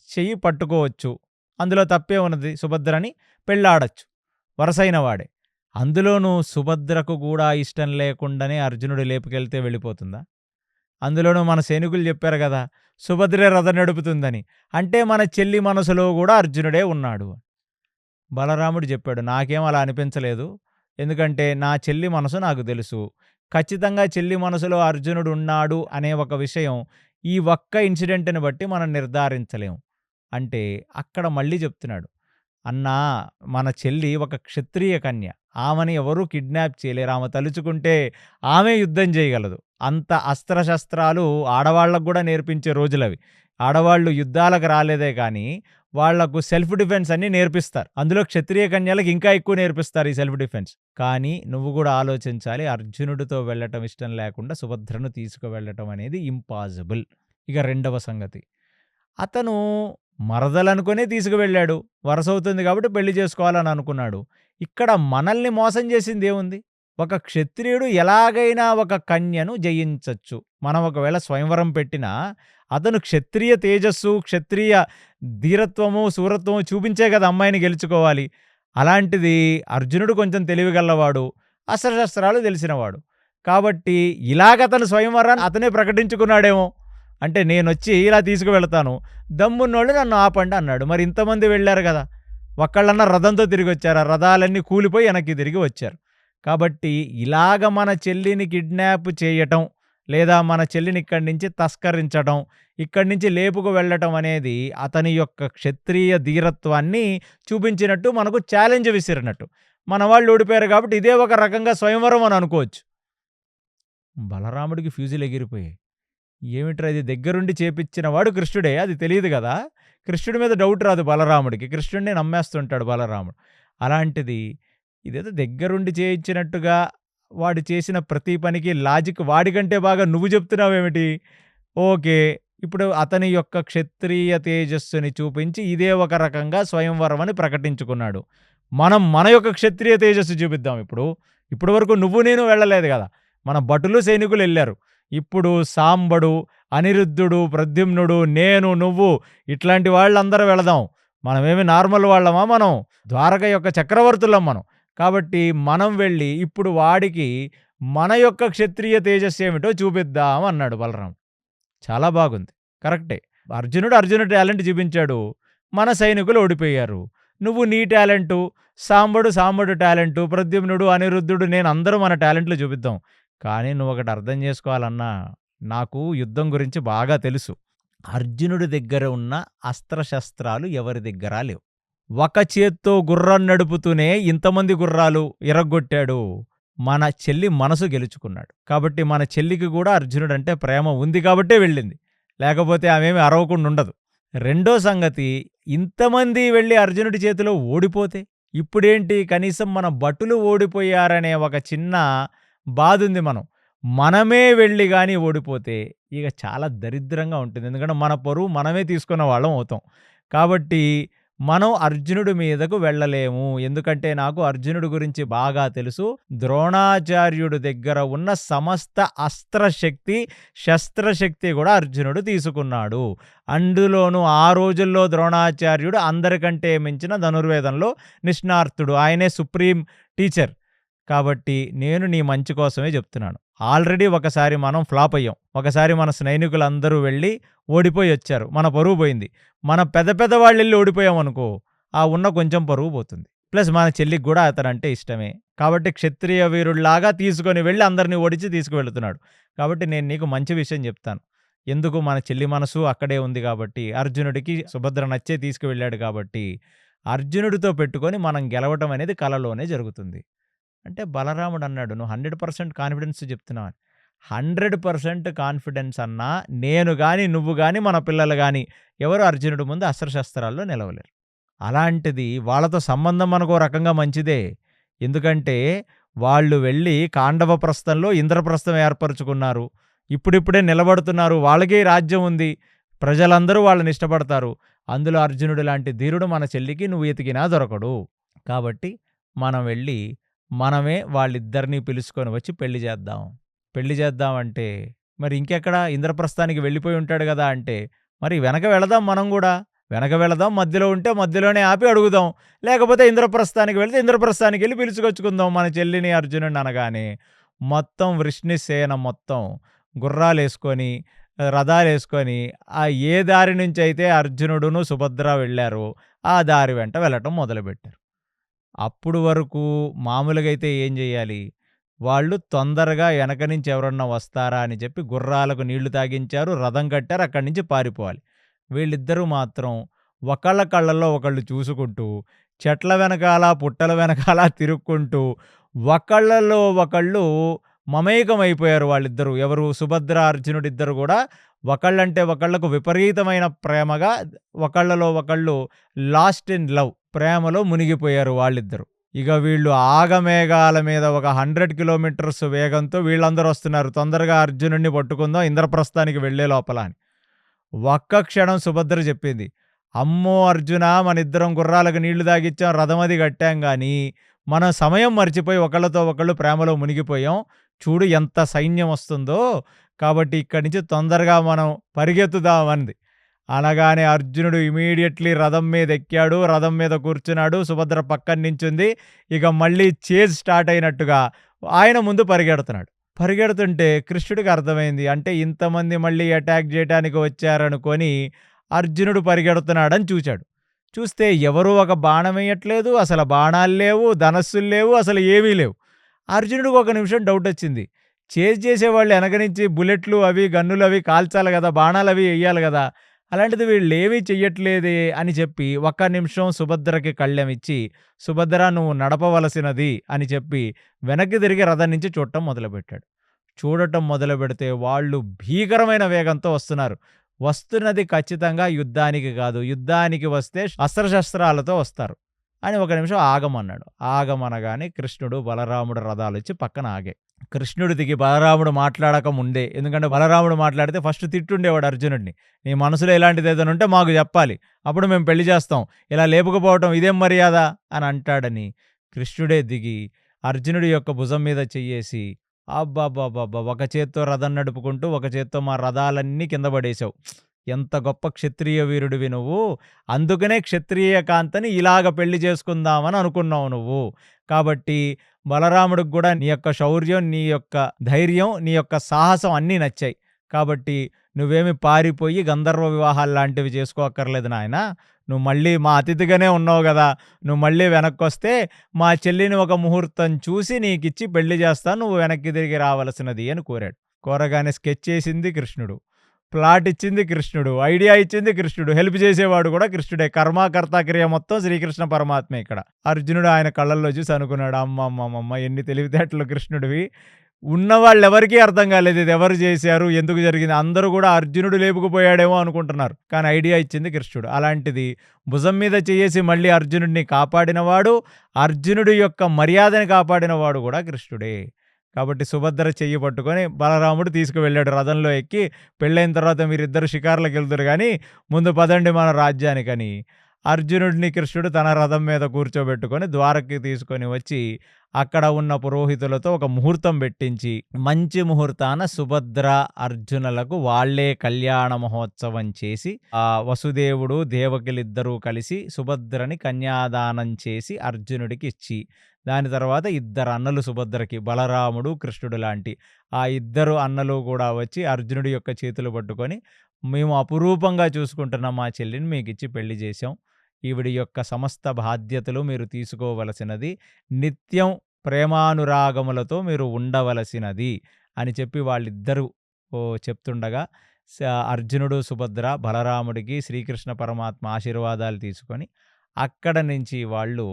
చెయ్యి పట్టుకోవచ్చు, అందులో తప్పే ఉన్నది, సుభద్రని పెళ్ళాడచ్చు, వరసైన వాడే. అందులోనూ సుభద్రకు కూడా ఇష్టం లేకుండానే అర్జునుడు లేపుకెళ్తే వెళ్ళిపోతుందా? అందులోనూ మన సైనికులు చెప్పారు కదా, సుభద్రే రథం నడుపుతుందని. అంటే మన చెల్లి మనసులో కూడా అర్జునుడే ఉన్నాడు. బలరాముడు చెప్పాడు, నాకేం అలా అనిపించలేదు. ఎందుకంటే నా చెల్లి మనసు నాకు తెలుసు. ఖచ్చితంగా చెల్లి మనసులో అర్జునుడు ఉన్నాడు అనే ఒక విషయం ఈ ఒక్క ఇన్సిడెంట్ని బట్టి మనం నిర్ధారించలేం. అంటే అక్కడ మళ్ళీ చెప్తున్నాడు, అన్నా, మన చెల్లి ఒక క్షత్రియ కన్య. ఆమెని ఎవరూ కిడ్నాప్ చేయలేరు. ఆమె తలుచుకుంటే ఆమె యుద్ధం చేయగలదు. అంత అస్త్రశస్త్రాలు ఆడవాళ్ళకు కూడా నేర్పించే రోజులవి. ఆడవాళ్ళు యుద్ధాలకు రాలేదే కానీ వాళ్లకు సెల్ఫ్ డిఫెన్స్ అన్నీ నేర్పిస్తారు. అందులో క్షత్రియ కన్యలకు ఇంకా ఎక్కువ నేర్పిస్తారు ఈ సెల్ఫ్ డిఫెన్స్. కానీ నువ్వు కూడా ఆలోచించాలి, అర్జునుడితో వెళ్ళటం ఇష్టం లేకుండా సుభద్రను తీసుకువెళ్ళటం అనేది ఇంపాసిబుల్. ఇక రెండవ సంగతి, అతను మరదలనుకునే తీసుకువెళ్ళాడు. వరసవుతుంది కాబట్టి పెళ్లి చేసుకోవాలని అనుకున్నాడు. ఇక్కడ మనల్ని మోసం చేసింది ఏముంది? ఒక క్షత్రియుడు ఎలాగైనా ఒక కన్యను జయించచ్చు. మనం ఒకవేళ స్వయంవరం పెట్టినా అతను క్షత్రియ తేజస్సు, క్షత్రియ ధీరత్వము, శూరత్వము చూపించే కదా అమ్మాయిని గెలుచుకోవాలి. అలాంటిది అర్జునుడు కొంచెం తెలివిగలవాడు, అస్త్రశస్త్రాలు తెలిసినవాడు. కాబట్టి ఇలాగతను స్వయంవరాన్ని అతనే ప్రకటించుకున్నాడేమో. అంటే నేనొచ్చి ఇలా తీసుకువెళ్తాను, దమ్మున్నోళ్ళు నన్ను ఆపండి అన్నాడు. మరి ఇంతమంది వెళ్ళారు కదా, ఒక్కళ్ళన్నా రథంతో తిరిగి వచ్చారా? రథాలన్నీ కూలిపోయి వెనక్కి తిరిగి వచ్చారు. కాబట్టి ఇలాగ మన చెల్లిని కిడ్నాప్ చేయటం, లేదా మన చెల్లిని ఇక్కడి నుంచి తస్కరించడం, ఇక్కడి నుంచి లేపుకు వెళ్ళటం అనేది అతని యొక్క క్షత్రియ ధీరత్వాన్ని చూపించినట్టు, మనకు ఛాలెంజ్ విసిరినట్టు. మన వాళ్ళు ఓడిపోయారు కాబట్టి ఇదే ఒక రకంగా స్వయంవరం అని అనుకోవచ్చు. బలరాముడికి ఫ్యూజులు ఎగిరిపోయాయి. ఏమిట్రా ఇది, దగ్గరుండి చేపించిన వాడు కృష్ణుడే, అది తెలియదు కదా. కృష్ణుడి మీద డౌట్ రాదు బలరాముడికి, కృష్ణుడిని నమ్మేస్తుంటాడు బలరాముడు. అలాంటిది ఇదేదో దగ్గరుండి చేయించినట్టుగా వాడు చేసిన ప్రతి పనికి లాజిక్ వాడికంటే బాగా నువ్వు చెప్తున్నావేమిటి? ఓకే, ఇప్పుడు అతని యొక్క క్షత్రియ తేజస్సుని చూపించి ఇదే ఒక రకంగా స్వయంవరం అని ప్రకటించుకున్నాడు. మనం మన యొక్క క్షత్రియ తేజస్సు చూపిద్దాం. ఇప్పుడు వరకు నువ్వు నేను వెళ్ళలేదు కదా, మన భటులు సైనికులు వెళ్ళారు. ఇప్పుడు సాంబడు, అనిరుద్ధుడు, ప్రద్యుమ్నుడు, నేను, నువ్వు ఇట్లాంటి వాళ్ళందరూ వెళదాం. మనమేమి నార్మల్ వాళ్ళమా? మనం ద్వారక యొక్క చక్రవర్తులం మనం. కాబట్టి మనం వెళ్ళి ఇప్పుడు వాడికి మన యొక్క క్షత్రియ తేజస్సు ఏమిటో చూపిద్దాం అన్నాడు బలరాం. చాలా బాగుంది, కరెక్టే. అర్జునుడు టాలెంట్ చూపించాడు, మన సైనికులు ఓడిపోయారు. నువ్వు నీ టాలెంటు, సాంబడు టాలెంటు, ప్రద్యుమ్నుడు, అనిరుద్ధుడు, నేను అందరూ మన టాలెంట్లు చూపిద్దాం. కానీ నువ్వు ఒకటి అర్థం చేసుకోవాలన్నా, నాకు యుద్ధం గురించి బాగా తెలుసు. అర్జునుడి దగ్గర ఉన్న అస్త్రశస్త్రాలు ఎవరి దగ్గర లేవు. ఒక చేత్తో గుర్రం నడుపుతూనే ఇంతమంది గుర్రాలు ఇరగ్గొట్టాడు. మన చెల్లి మనసు గెలుచుకున్నాడు. కాబట్టి మన చెల్లికి కూడా అర్జునుడంటే ప్రేమ ఉంది కాబట్టే వెళ్ళింది. లేకపోతే ఆమెమి అరవకుండా ఉండదు. రెండో సంగతి, ఇంతమంది వెళ్లి అర్జునుడి చేతిలో ఓడిపోతే, ఇప్పుడేంటి కనీసం మన భటులు ఓడిపోయారనే ఒక చిన్న బాధుంది మనం. మనమే వెళ్లి గాని ఓడిపోతే ఇక చాలా దరిద్రంగా ఉంటుంది. ఎందుకంటే మన పరువు మనమే తీసుకున్న వాళ్ళం అవుతాం. కాబట్టి మనం అర్జునుడి మీదకు వెళ్ళలేము. ఎందుకంటే నాకు అర్జునుడి గురించి బాగా తెలుసు. ద్రోణాచార్యుడి దగ్గర ఉన్న సమస్త అస్త్రశక్తి, శస్త్రశక్తి గూడా అర్జునుడు తీసుకున్నాడు. అందులోనూ ఆ రోజుల్లో ద్రోణాచార్యుడు అందరికంటే మించిన ధనుర్వేదంలో నిష్ణాతుడు. ఆయనే సుప్రీం టీచర్. కాబట్టి నేను నీ మంచి కోసమే చెప్తున్నాను. ఆల్రెడీ ఒకసారి మనం ఫ్లాప్ అయ్యాం. ఒకసారి మన సైనికులందరూ వెళ్లి ఓడిపోయొచ్చారు. మన పరువు పోయింది. మన పెద్ద వాళ్ళెళ్లి ఓడిపోయామనుకో, ఆ ఉన్న కొంచెం పరువు పోతుంది. ప్లస్ మన చెల్లికి గూడా అతనంటే ఇష్టమే. కాబట్టి క్షత్రియ వీరుడిలాగా తీసుకొని వెళ్లి అందరిని ఓడించి తీసుకువెళ్తున్నాడు. కాబట్టి నేను నీకు మంచి విషయం చెప్తాను. ఎందుకు మన చెల్లి మనసు అక్కడే ఉంది కాబట్టి, అర్జునుడికి సుభద్ర నచ్చే తీసుకువెళ్ళాడు కాబట్టి, అర్జునుడితో పెట్టుకొని మనం గెలవటం అనేది కలలోనే జరుగుతుంది. అంటే బలరాముడన్నాడు, "నువ్వు 100% కాన్ఫిడెన్స్ చెప్తున్నావని." 100% కాన్ఫిడెన్స్ అన్నా నేను గాని, నువ్వు గాని, మన పిల్లలు గాని ఎవరు అర్జునుడి ముందు అస్త్రశస్త్రాల్లో నిలవలేరు. అలాంటిది వాళ్ళతో సంబంధం మనకో రకంగా మంచిదే. ఎందుకంటే వాళ్ళు వెళ్ళి కాండవప్రస్థంలో ఇంద్రప్రస్థం ఏర్పరుచుకున్నారు. ఇప్పుడిప్పుడే నిలబడుతున్నారు. వాళ్ళకే రాజ్యం ఉంది. ప్రజలందరూ వాళ్ళని ఇష్టపడతారు. అందులో అర్జునుడు లాంటి ధీరుడు మన చెల్లికి నువ్వు ఎతికినా దొరకడు. కాబట్టి మనం వెళ్ళి మనమే వాళ్ళిద్దరినీ పిలుచుకొని వచ్చి పెళ్లి చేద్దాం. పెళ్లి చేద్దామంటే మరి ఇంకెక్కడ ఇంద్రప్రస్థానికి వెళ్ళిపోయి ఉంటాడు గదా! అంటే మరి వెనక వెళదాం మనం గూడా. వెనక వెళదాం. మధ్యలో ఉంటే మధ్యలోనే ఆపి అడుగుదాం. లేకపోతే ఇంద్రప్రస్థానికి వెళ్తే ఇంద్రప్రస్థానికెళ్ళి పిలుచుకొచ్చుకుందాం మన చెల్లిని, అర్జునుడిని అనగానే మొత్తం వృష్ణిసేన మొత్తం గుర్రాలేసుకొని, రథాలేసుకొని ఏ దారి నుంచైతే అర్జునుడును, సుభద్ర వెళ్లారో ఆ దారి వెంట వెళ్ళటం మొదలుపెట్టారు. అప్పుడు వరకు మామూలుగా అయితే ఏం జేయాలి? వాళ్ళు తొందరగా ఎనక నుంచి ఎవరన్నా వస్తారా అని చెప్పి గుర్రాలకు నీళ్లు తాగించారు, రథం కట్టారు, అక్కడి నుంచి పారిపోవాలి. వీళ్ళిద్దరూ మాత్రం ఒకళ్ళ కళ్ళల్లో ఒకళ్ళు చూసుకుంటూ, చెట్ల వెనకాల, పుట్టల వెనకాల తిరుక్కుంటూ, ఒకళ్ళలో ఒకళ్ళు మమేకమైపోయారు వాళ్ళిద్దరూ. ఎవరు? సుభద్ర, అర్జునుడిద్దరు గూడా ఒకళ్ళంటే ఒకళ్ళకు విపరీతమైన ప్రేమగా ఒకళ్ళలో ఒకళ్ళు లాస్ట్ ఇన్ లవ్ ప్రేమలో మునిగిపోయారు వాళ్ళిద్దరు. ఇక వీళ్ళు ఆగమేఘాల మీద ఒక 100 కిలోమీటర్స్ వేగంతో వీళ్ళందరూ వస్తున్నారు. తొందరగా అర్జునుడిని పట్టుకుందాం ఇంద్రప్రస్థానికి వెళ్లే లోపల అని. ఒక్క క్షణం సుభద్ర చెప్పింది, అమ్మో అర్జున, మనిద్దరం గుర్రాలకు నీళ్లు తాగిచ్చాం, రథమది కట్టాం గాని మనం సమయం మర్చిపోయి ఒకళ్ళతో ఒకళ్ళు ప్రేమలో మునిగిపోయాం. చూడు ఎంత సైన్యం వస్తుందో, కాబట్టి ఇక్కడి నుంచి తొందరగా మనం పరిగెత్తుదామంది. అనగానే అర్జునుడు ఇమీడియట్లీ రథం మీద ఎక్కాడు, రథం మీద కూర్చున్నాడు, సుభద్ర పక్కన నించుంది. ఇక మళ్ళీ చేజ్ స్టార్ట్ అయినట్టుగా ఆయన ముందు పరిగెడుతున్నాడు. పరిగెడుతుంటే కృష్ణుడికి అర్థమైంది. అంటే ఇంతమంది మళ్ళీ అటాక్ చేయడానికి వచ్చారనుకొని అర్జునుడు పరిగెడుతున్నాడని చూచాడు. చూస్తే ఎవరూ ఒక బాణం వేయట్లేదు, అసలు బాణాలు లేవు, ధనస్సులు లేవు, అసలు ఏమీ లేవు. అర్జునుడికి ఒక నిమిషం డౌటొచ్చింది. చేజ్ చేసేవాళ్ళు ఎనక నుంచి బుల్లెట్లు అవి, గన్నులు అవి కాల్చాలి గదా! బాణాలవి ఎయ్యాలి గదా! అలాంటిది వీళ్ళేమీ చెయ్యట్లేదే అని చెప్పి ఒక్క నిమిషం సుభద్రకి కళ్ళెమిచ్చి, సుభద్ర నువ్వు నడపవలసినది అని చెప్పి వెనక్కి తిరిగి రథం నుంచి చూడటం మొదలుపెట్టాడు. చూడటం మొదలుపెడితే వాళ్ళు భీకరమైన వేగంతో వస్తున్నారు. వస్తున్నది ఖచ్చితంగా యుద్ధానికి కాదు. యుద్ధానికి వస్తే అస్త్రశస్త్రాలతో వస్తారు అని ఒక నిమిషం ఆగమన్నాడు. ఆగమనగానే కృష్ణుడు, బలరాముడు రథాలొచ్చి పక్కన ఆగాయి. కృష్ణుడు దిగి బలరాముడు మాట్లాడక ముందే, ఎందుకంటే బలరాముడు మాట్లాడితే ఫస్ట్ తిట్టుండేవాడు అర్జునుడిని. నీ మనసులో ఇలాంటిది ఏదైనా ఉంటే మాకు చెప్పాలి, అప్పుడు మేము పెళ్లి చేస్తాం, ఇలా లేపుకుపోవటం ఇదేం మర్యాద అని అంటాడని కృష్ణుడే దిగి అర్జునుడి యొక్క భుజం మీద చెయ్యేసి, అబ్బబ్బబ్బబ్బా! ఒక చేత్తో రథం నడుపుకుంటూ, ఒక చేత్తో మా రథాలన్నీ కింద పడేశావు. ఎంత గొప్ప క్షత్రియ వీరుడివి నువ్వు. అందుకనే క్షత్రియ కాంతని ఇలాగ పెళ్లి చేసుకుందామని అనుకున్నావు నువ్వు. కాబట్టి బలరాముడికి కూడా నీ యొక్క శౌర్యం, నీ యొక్క ధైర్యం, నీ యొక్క సాహసం అన్నీ నచ్చాయి. కాబట్టి నువ్వేమి పారిపోయి గంధర్వ వివాహాల్లాంటివి చేసుకోక్కర్లేదు నాయనా. నువ్వు మళ్ళీ మా అతిథిగానే ఉన్నావు గదా! నువ్వు మళ్ళీ వెనక్కొస్తే మా చెల్లిని ఒక ముహూర్తం చూసి నీకిచ్చి పెళ్లి చేస్తాను. నువ్వు వెనక్కి తిరిగి రావలసినది అని కోరాడు. కోరగానే స్కెచ్ చేసింది కృష్ణుడు. ప్లాట్ ఇచ్చింది కృష్ణుడు. ఐడియా ఇచ్చింది కృష్ణుడు. హెల్ప్ చేసేవాడు కూడా కృష్ణుడే. కర్మ క్రియ మొత్తం శ్రీకృష్ణ పరమాత్మే ఇక్కడ. అర్జునుడు ఆయన కళ్ళల్లో చూసి అనుకున్నాడు, అమ్మమ్మమ్మమ్మ ఎన్ని తెలివితేటలు కృష్ణుడివి. ఉన్నవాళ్ళెవరికీ అర్థం కాలేదు ఇది ఎవరు చేశారు? ఎందుకు జరిగింది? అందరూ కూడా అర్జునుడు లేపుకుపోయాడేమో అనుకుంటున్నారు. కానీ ఐడియా ఇచ్చింది కృష్ణుడు. అలాంటిది భుజం మీద చేయేసి మళ్ళీ అర్జునుడిని కాపాడినవాడు, అర్జునుడి యొక్క మర్యాదను కాపాడినవాడు కూడా కృష్ణుడే. కాబట్టి సుభద్ర చెయ్యి పట్టుకొని బలరాముడు తీసుకువెళ్ళాడు రథంలో ఎక్కి, పెళ్ళైన తర్వాత మీరిద్దరు షికారులకెళ్దురు గానీ ముందు పదండి మన రాజ్యానికని. అర్జునుడిని కృష్ణుడు తన రథం మీద కూర్చోబెట్టుకొని ద్వారకకి తీసుకొని వచ్చి అక్కడ ఉన్న పురోహితులతో ఒక ముహూర్తం పెట్టించి, మంచి ముహూర్తాన సుభద్ర, అర్జునులకు వాళ్లే కళ్యాణ మహోత్సవం చేసి, వసుదేవుడు, దేవకిలిద్దరూ కలిసి సుభద్రని కన్యాదానం చేసి అర్జునుడికి ఇచ్చి, దాని తర్వాత ఇద్దరు అన్నలు సుభద్రకి, బలరాముడు, కృష్ణుడు లాంటి ఆ ఇద్దరు అన్నలు కూడా వచ్చి అర్జునుడి యొక్క చేతులు పట్టుకొని, మేము అపురూపంగా చూసుకుంటున్న మా చెల్లిని మీకిచ్చి పెళ్లి చేశాం. ఈవిడి యొక్క సమస్త బాధ్యతలు మీరు తీసుకోవలసినది, నిత్యం ప్రేమానురాగములతో మీరు ఉండవలసినది అని చెప్పి వాళ్ళిద్దరూ చెప్తుండగా అర్జునుడు, సుభద్ర బలరాముడికి శ్రీకృష్ణ పరమాత్మ ఆశీర్వాదాలు తీసుకొని అక్కడ నుంచి వాళ్ళు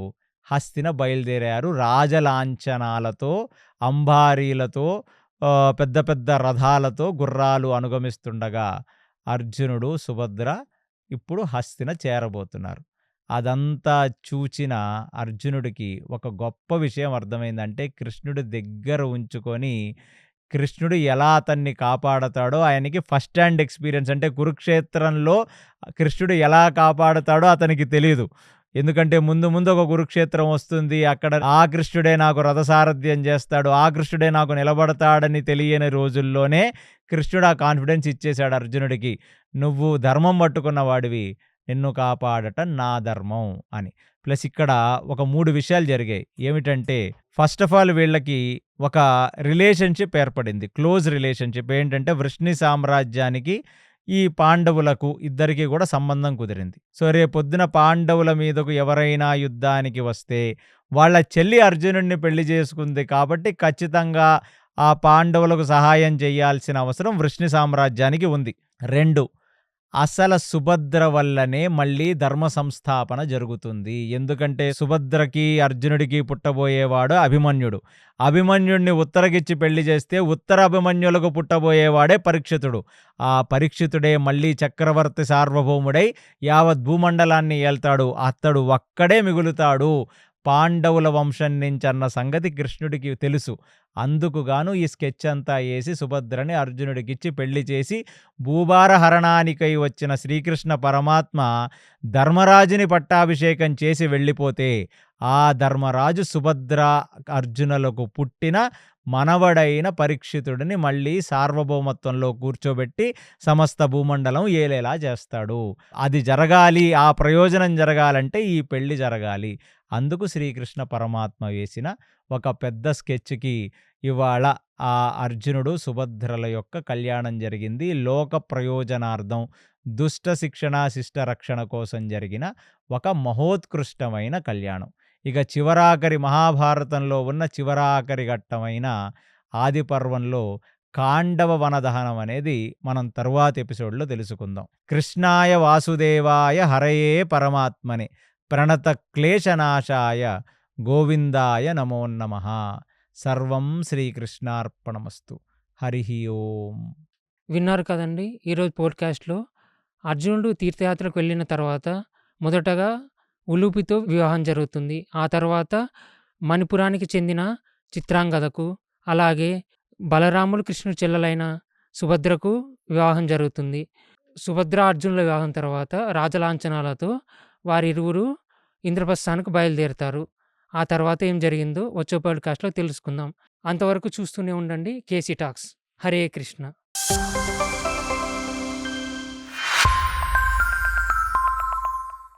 హస్తిన బయలుదేరారు. రాజలాంఛనాలతో, అంబారీలతో, పెద్ద పెద్ద రథాలతో గుర్రాలు అనుగమిస్తుండగా అర్జునుడు, సుభద్ర ఇప్పుడు హస్తిన చేరబోతున్నారు. అదంతా చూచిన అర్జునుడికి ఒక గొప్ప విషయం అర్థమైందంటే, కృష్ణుడి దగ్గర ఉంచుకొని కృష్ణుడు ఎలా అతన్ని కాపాడతాడో ఆయనకి ఫస్ట్ హ్యాండ్ ఎక్స్పీరియన్స్. అంటే కురుక్షేత్రంలో కృష్ణుడు ఎలా కాపాడతాడో అతనికి తెలీదు. ఎందుకంటే ముందు ముందు ఒక కురుక్షేత్రం వస్తుంది, అక్కడ ఆ కృష్ణుడే నాకు రథసారథ్యం చేస్తాడు, ఆ కృష్ణుడే నాకు నిలబడతాడని తెలియని రోజుల్లోనే కృష్ణుడు ఆ కాన్ఫిడెన్స్ ఇచ్చేశాడు అర్జునుడికి. నువ్వు ధర్మం పట్టుకున్న వాడివి, నిన్ను కాపాడటం నా ధర్మం అని. ప్లస్ ఇక్కడ ఒక 3 విషయాలు జరిగాయి. ఏమిటంటే, ఫస్ట్ ఆఫ్ ఆల్ వీళ్ళకి ఒక రిలేషన్షిప్ ఏర్పడింది, క్లోజ్ రిలేషన్షిప్. ఏంటంటే వృష్ణి సామ్రాజ్యానికి ఈ పాండవులకు ఇద్దరికి కూడా సంబంధం కుదిరింది. సో రేపొద్దున పాండవుల మీదకు ఎవరైనా యుద్ధానికి వస్తే వాళ్ళ చెల్లి అర్జునుడిని పెళ్లి చేసుకుంది కాబట్టి ఖచ్చితంగా ఆ పాండవులకు సహాయం చేయాల్సిన అవసరం వృష్ణి సామ్రాజ్యానికి ఉంది. 2, అసలు సుభద్ర వల్లనే మళ్ళీ ధర్మ సంస్థాపన జరుగుతుంది. ఎందుకంటే సుభద్రకి, అర్జునుడికి పుట్టబోయేవాడు అభిమన్యుడు. అభిమన్యుడిని ఉత్తరకిచ్చి పెళ్లి చేస్తే ఉత్తర అభిమన్యులకు పుట్టబోయేవాడే పరీక్షితుడు. ఆ పరీక్షితుడే మళ్ళీ చక్రవర్తి సార్వభౌముడై యావత్ భూమండలాన్ని ఏల్తాడు. అతడు ఒక్కడే మిగులుతాడు పాండవుల వంశం నుంచి అన్న సంగతి కృష్ణుడికి తెలుసు. అందుకుగాను ఈ స్కెచ్ అంతా వేసి సుభద్రని అర్జునుడికిచ్చి పెళ్లి చేసి భూభార హరణానికై వచ్చిన శ్రీకృష్ణ పరమాత్మ ధర్మరాజుని పట్టాభిషేకం చేసి వెళ్ళిపోతే ఆ ధర్మరాజు సుభద్ర, అర్జునులకు పుట్టిన మనవడైన పరీక్షితుడిని మళ్ళీ సార్వభౌమత్వంలో కూర్చోబెట్టి సమస్త భూమండలం ఏలేలా చేస్తాడు. అది జరగాలి, ఆ ప్రయోజనం జరగాలంటే ఈ పెళ్లి జరగాలి. అందుకు శ్రీకృష్ణ పరమాత్మ వేసిన ఒక పెద్ద స్కెచ్కి ఇవాళ ఆ అర్జునుడు, సుభద్రల యొక్క కళ్యాణం జరిగింది. లోక ప్రయోజనార్థం, దుష్ట శిక్షణ, శిష్ట రక్షణ కోసం జరిగిన ఒక మహోత్కృష్టమైన కళ్యాణం. ఇక చివరాఖరి మహాభారతంలో ఉన్న చివరాఖరి ఘట్టమైన ఆది పర్వంలో కాండవ వనదహనం అనేది మనం తరువాతి ఎపిసోడ్లో తెలుసుకుందాం. కృష్ణాయ వాసుదేవాయ హరయే పరమాత్మనే ప్రణత క్లేశనాశాయ గోవిందాయ నమోన్నమః. సర్వం శ్రీకృష్ణార్పణమస్తు. హరి ఓం. విన్నారు కదండి ఈరోజు పోడ్కాస్ట్లో. అర్జునుడు తీర్థయాత్రకు వెళ్ళిన తర్వాత మొదటగా ఉలూపితో వివాహం జరుగుతుంది. ఆ తర్వాత మణిపురానికి చెందిన చిత్రాంగదకు, అలాగే బలరాముడు కృష్ణుడి చెల్లెలైన సుభద్రకు వివాహం జరుగుతుంది. సుభద్ర అర్జునుల వివాహం తర్వాత రాజలాంఛనాలతో వారిరువురు ఇంద్రప్రస్థానికి బయలుదేరుతారు. ఆ తర్వాత ఏం జరిగిందో వచ్చే పాడ్కాస్ట్లో తెలుసుకుందాం. అంతవరకు చూస్తూనే ఉండండి కేసీ టాక్స్. హరే కృష్ణ.